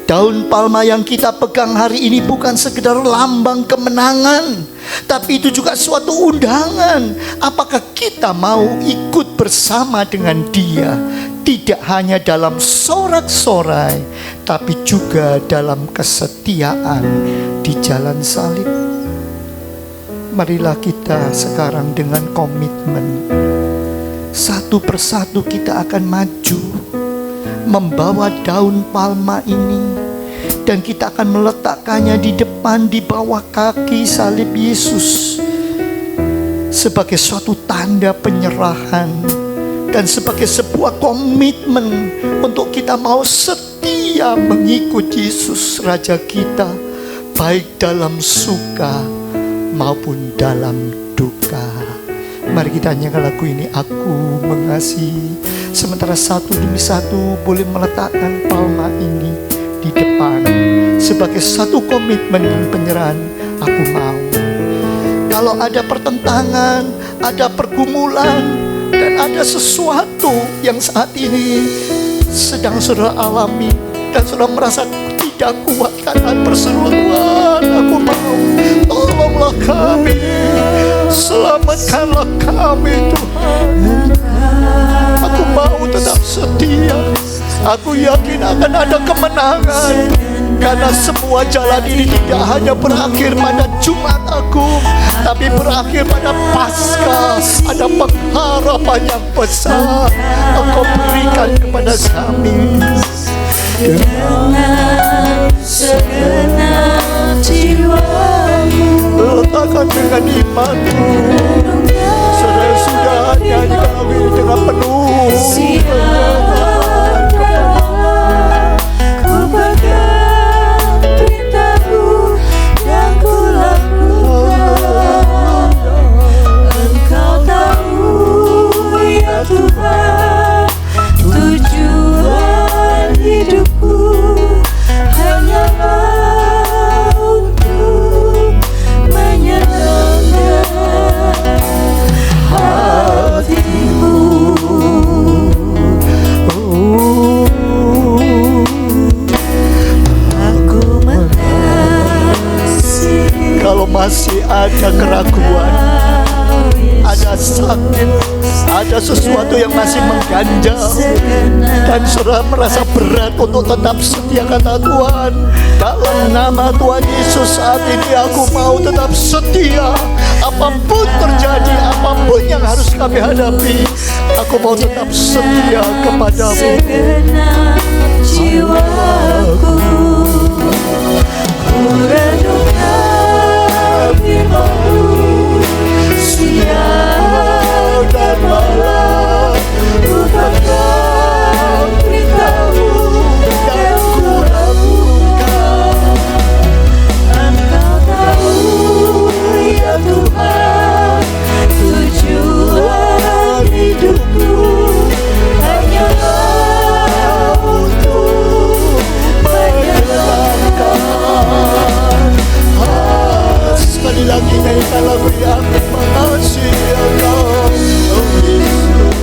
Daun palma yang kita pegang hari ini bukan sekedar lambang kemenangan, tapi itu juga suatu undangan. Apakah kita mau ikut bersama dengan Dia, tidak hanya dalam sorak-sorai, tapi juga dalam kesetiaan di jalan salib? Marilah kita sekarang dengan komitmen, satu persatu kita akan maju membawa daun palma ini, dan kita akan meletakkannya di depan, di bawah kaki salib Yesus, sebagai suatu tanda penyerahan dan sebagai sebuah komitmen untuk kita mau setia mengikut Yesus Raja kita, baik dalam suka maupun dalam duka. Mari kita nyanyikan lagu ini, Aku Mengasihi. Sementara satu demi satu boleh meletakkan palma ini di depan sebagai satu komitmen dan penyerahan. Aku mau. Kalau ada pertentangan, ada pergumulan, dan ada sesuatu yang saat ini sedang saudara alami dan saudara merasa tidak kuat, katakan berseru, Tuhan, aku mau, tolonglah kami, selamatkanlah kami Tuhan. Aku mau tetap setia. Aku yakin akan ada kemenangan, karena semua jalan ini tidak hanya berakhir pada Jumat Agung, tapi berakhir pada Paskah. Ada pengharapan yang besar Engkau berikan kepada kami. Dengan segenap jiwaku, Letakkan dengan imanmu. Saudara sudah nyanyikan lagu ini dengan penuh siang dan malam, ku pegang perintah-Mu dan ku lakukan. Engkau tahu ya Tuhan, tujuan hidupku hanyalah untuk menyenangkan hati-Mu. Aku mengasihi. Kalau masih ada keraguan, ada sakit, ada sesuatu yang masih mengganjal, dan saudara merasa berat untuk tetap setia, kata Tuhan, dalam nama Tuhan Yesus saat ini aku mau tetap setia. Apapun terjadi, apapun yang harus kami hadapi, aku mau tetap setia kepadamu. Segenap jiwaku, ku renungkan firman-Mu siang dan malam, ku pegang perintah-Mu dan ku lakukan. Engkau tahu sekali lagi nyanyikan lagu ini, aku mengasihi Engkau, oh Yesus.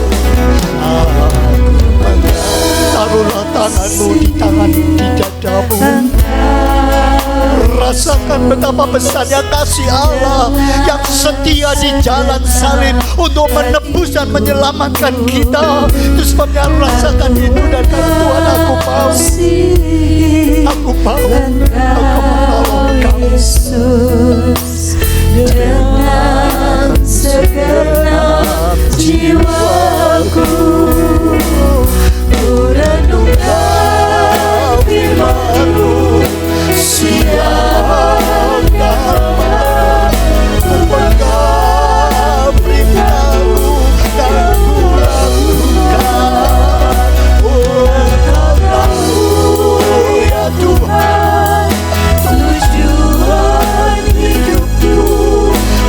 Taruhlah tanganmu di tangan di dadamu. Rasakan betapa besarnya kasih Allah yang setia di jalan salib untuk menebus dan menyelamatkan kita. Itu sebabnya rasakan itu dan kata Tuhan, aku mau menolong kamu. Yesus, dengan segenap jiwaku, ku renungkan firman-Mu, siang dan malam, ku pegang perintah-Mu dan ku lakukan. Oh, Kau tahu ya Tuhan, tujuan hidupku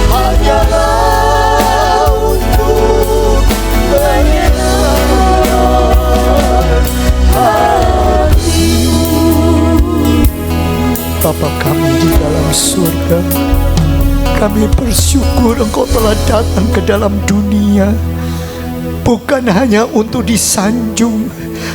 hanyalah untuk menyenangkan hati-Mu. Bapa kami di dalam surga, kami bersyukur Engkau telah datang ke dalam dunia, bukan hanya untuk disanjung,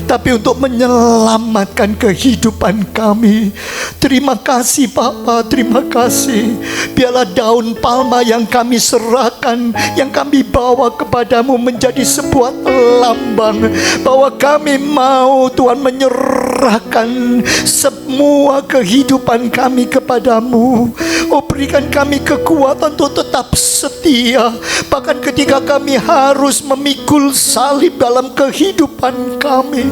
tapi untuk menyelamatkan kehidupan kami. Terima kasih Bapa, terima kasih. Biarlah daun palma yang kami serahkan, yang kami bawa kepadamu menjadi sebuah lambang bahwa kami mau Tuhan menyerahkan semua kehidupan kami kepadamu. Oh, berikan kami kekuatan untuk tetap setia, bahkan ketika kami harus memikul salib dalam kehidupan kami,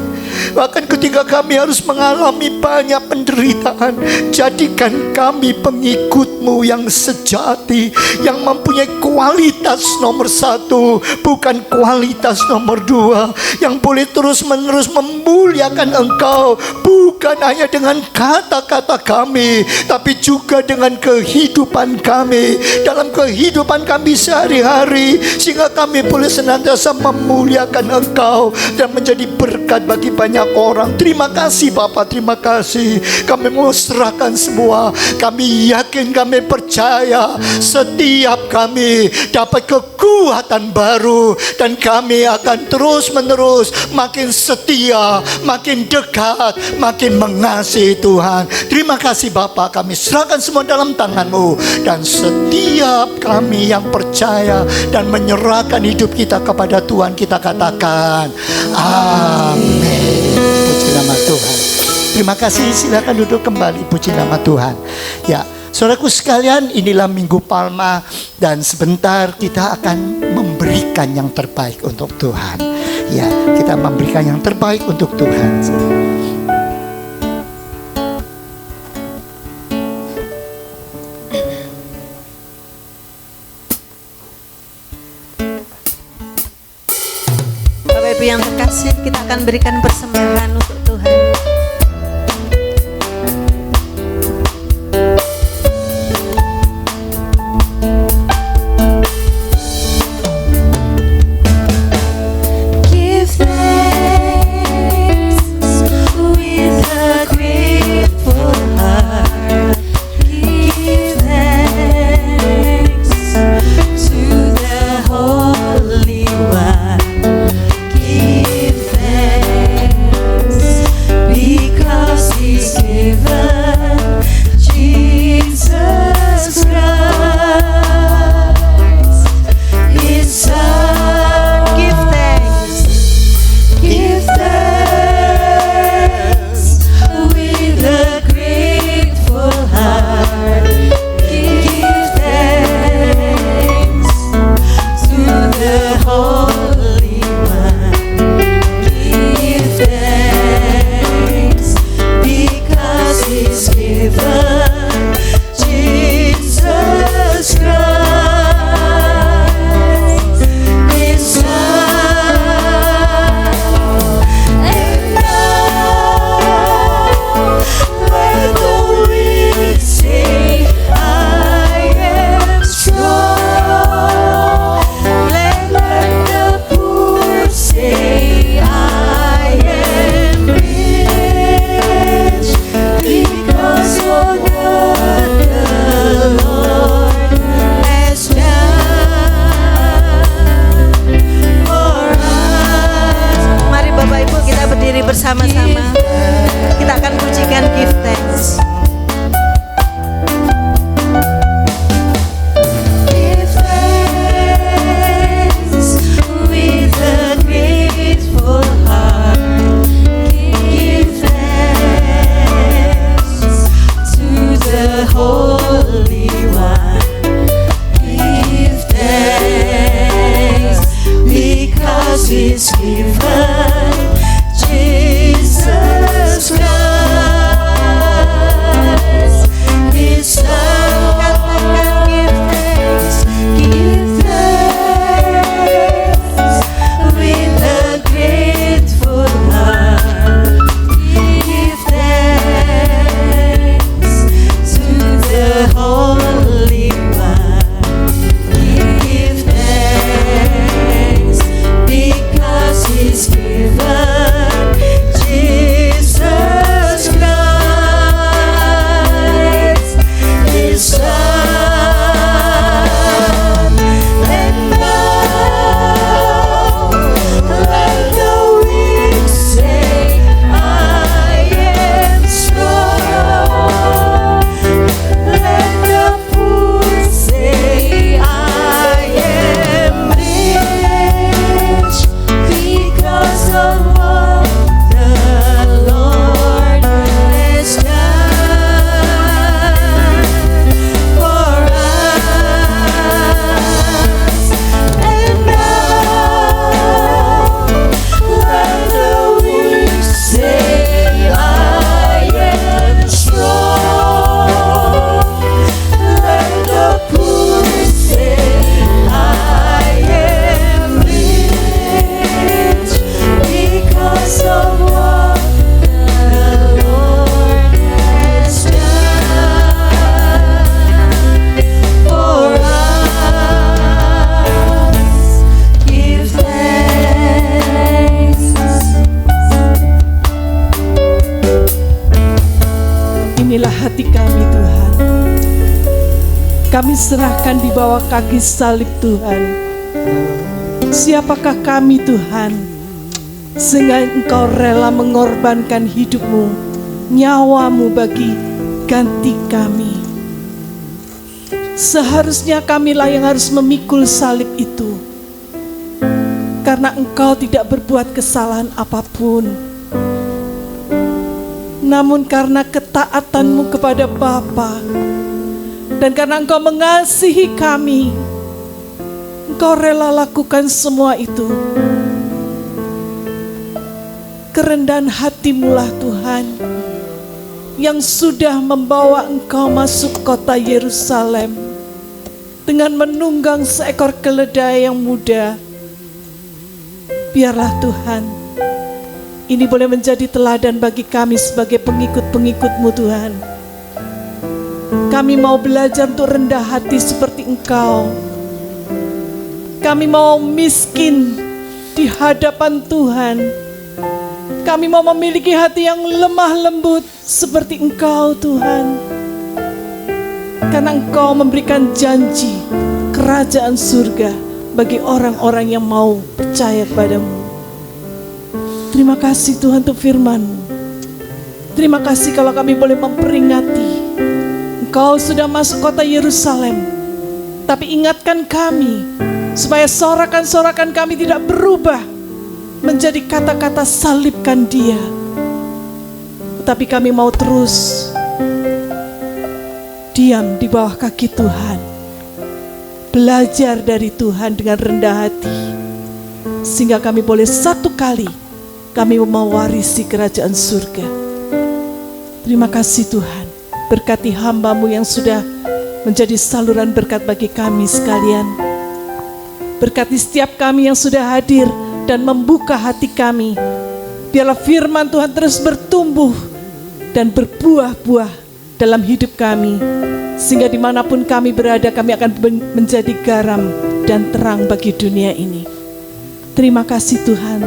bahkan ketika kami harus mengalami banyak penderitaan. Jadikan kami pengikut-Mu yang sejati, yang mempunyai kualitas nomor 1, bukan kualitas nomor 2, yang boleh terus-menerus memuliakan Engkau, bukan hanya dengan kata-kata kami, tapi juga dengan kehidupan kami, dalam kehidupan kami sehari-hari, sehingga kami boleh senantiasa memuliakan Engkau dan menjadi berkat bagi banyak orang. Terima kasih Bapa, terima kasih. Kami mau serahkan semua. Kami yakin, kami percaya setiap kami dapat kekuatan baru, dan kami akan terus-menerus makin setia, makin dekat, makin mengasihi Tuhan. Terima kasih Bapa, kami serahkan semua dalam tangan-Mu, dan setiap kami yang percaya dan menyerahkan hidup kita kepada Tuhan, kita katakan amin. Puji nama Tuhan. Terima kasih, silakan duduk kembali. Puji nama Tuhan. Ya, saudaraku sekalian, inilah Minggu Palma, dan sebentar kita akan memberikan yang terbaik untuk Tuhan. Ya, kita memberikan yang terbaik untuk Tuhan. Bapak Ibu yang terkasih, kita akan berikan persembahan untuk Tuhan. Give thanks with a grateful heart. Give thanks to the Holy One. Give thanks kami serahkan di bawah kaki salib Tuhan. Siapakah kami Tuhan, sehingga Engkau rela mengorbankan hidupmu, nyawamu bagi ganti kami. Seharusnya kamilah yang harus memikul salib itu, karena Engkau tidak berbuat kesalahan apapun. Namun karena ketaatanmu kepada Bapa, dan karena Engkau mengasihi kami, Engkau rela lakukan semua itu. Kerendahan hatimu-lah Tuhan, yang sudah membawa Engkau masuk kota Yerusalem dengan menunggang seekor keledai yang muda. Biarlah Tuhan, ini boleh menjadi teladan bagi kami sebagai pengikut-pengikut-Mu Tuhan. Kami mau belajar untuk rendah hati seperti Engkau. Kami mau miskin di hadapan Tuhan. Kami mau memiliki hati yang lemah lembut seperti Engkau Tuhan. Karena Engkau memberikan janji kerajaan surga bagi orang-orang yang mau percaya kepadamu. Terima kasih Tuhan untuk firman-Mu. Terima kasih kalau kami boleh memperingati Engkau sudah masuk kota Yerusalem. Tapi ingatkan kami supaya sorakan-sorakan kami tidak berubah menjadi kata-kata salibkan Dia. Tetapi kami mau terus diam di bawah kaki Tuhan, belajar dari Tuhan dengan rendah hati, sehingga kami boleh satu kali kami mewarisi kerajaan surga. Terima kasih Tuhan, berkati hamba-Mu yang sudah menjadi saluran berkat bagi kami sekalian. Berkati setiap kami yang sudah hadir dan membuka hati kami. Biarlah firman Tuhan terus bertumbuh dan berbuah-buah dalam hidup kami, sehingga dimanapun kami berada, kami akan menjadi garam dan terang bagi dunia ini. Terima kasih Tuhan.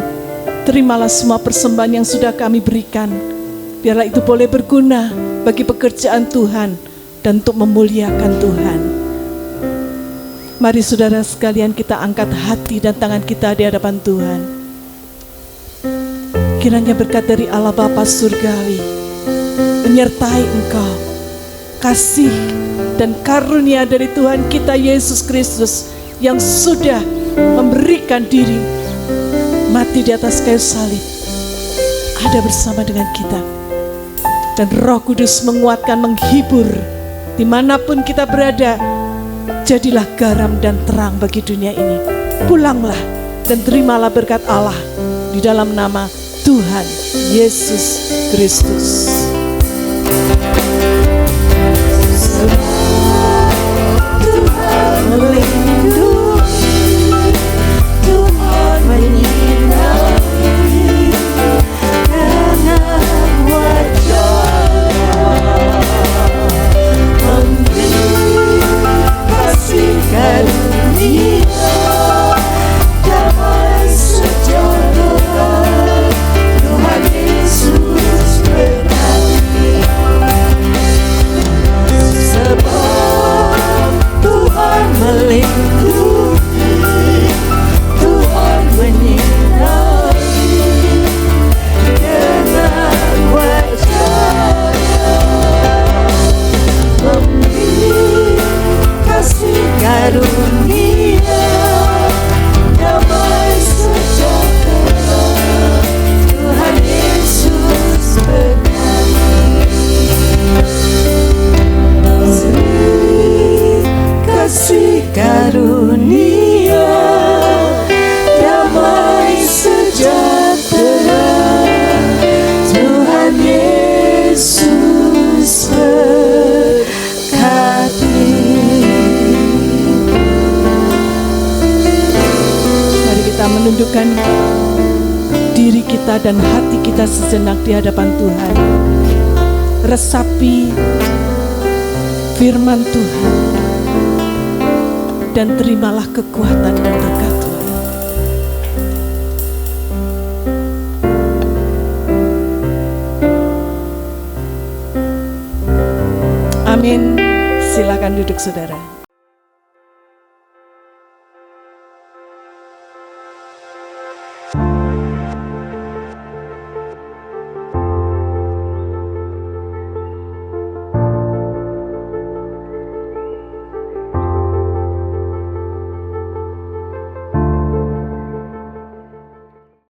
Terimalah semua persembahan yang sudah kami berikan. Biarlah itu boleh berguna bagi pekerjaan Tuhan dan untuk memuliakan Tuhan. Mari saudara sekalian, kita angkat hati dan tangan kita di hadapan Tuhan. Kiranya berkat dari Allah Bapa Surgawi menyertai engkau, kasih dan karunia dari Tuhan kita Yesus Kristus yang sudah memberikan diri mati di atas kayu salib ada bersama dengan kita. Dan Roh Kudus menguatkan, menghibur dimanapun kita berada. Jadilah garam dan terang bagi dunia ini. Pulanglah dan terimalah berkat Allah di dalam nama Tuhan Yesus Kristus. Tuhan melindungi, Tuhan menyinari dengan wajah-Nya, memberi kasih karunia, damai sejahtera. Tuhan Yesus berkati, sebab Tuhan melindungi, Tuhan menyinari dengan wajah-Nya, memberi kasih karunia, damai sejahtera. Tuhan Yesus berkati, kasih karunia, damai sejahtera. Tuhan Yesus berkati. Mari kita menundukkan diri kita dan hati kita sejenak di hadapan Tuhan. Resapi firman Tuhan dan terimalah kekuatan dan berkat Tuhan. Amin. Silakan Silakan duduk saudara.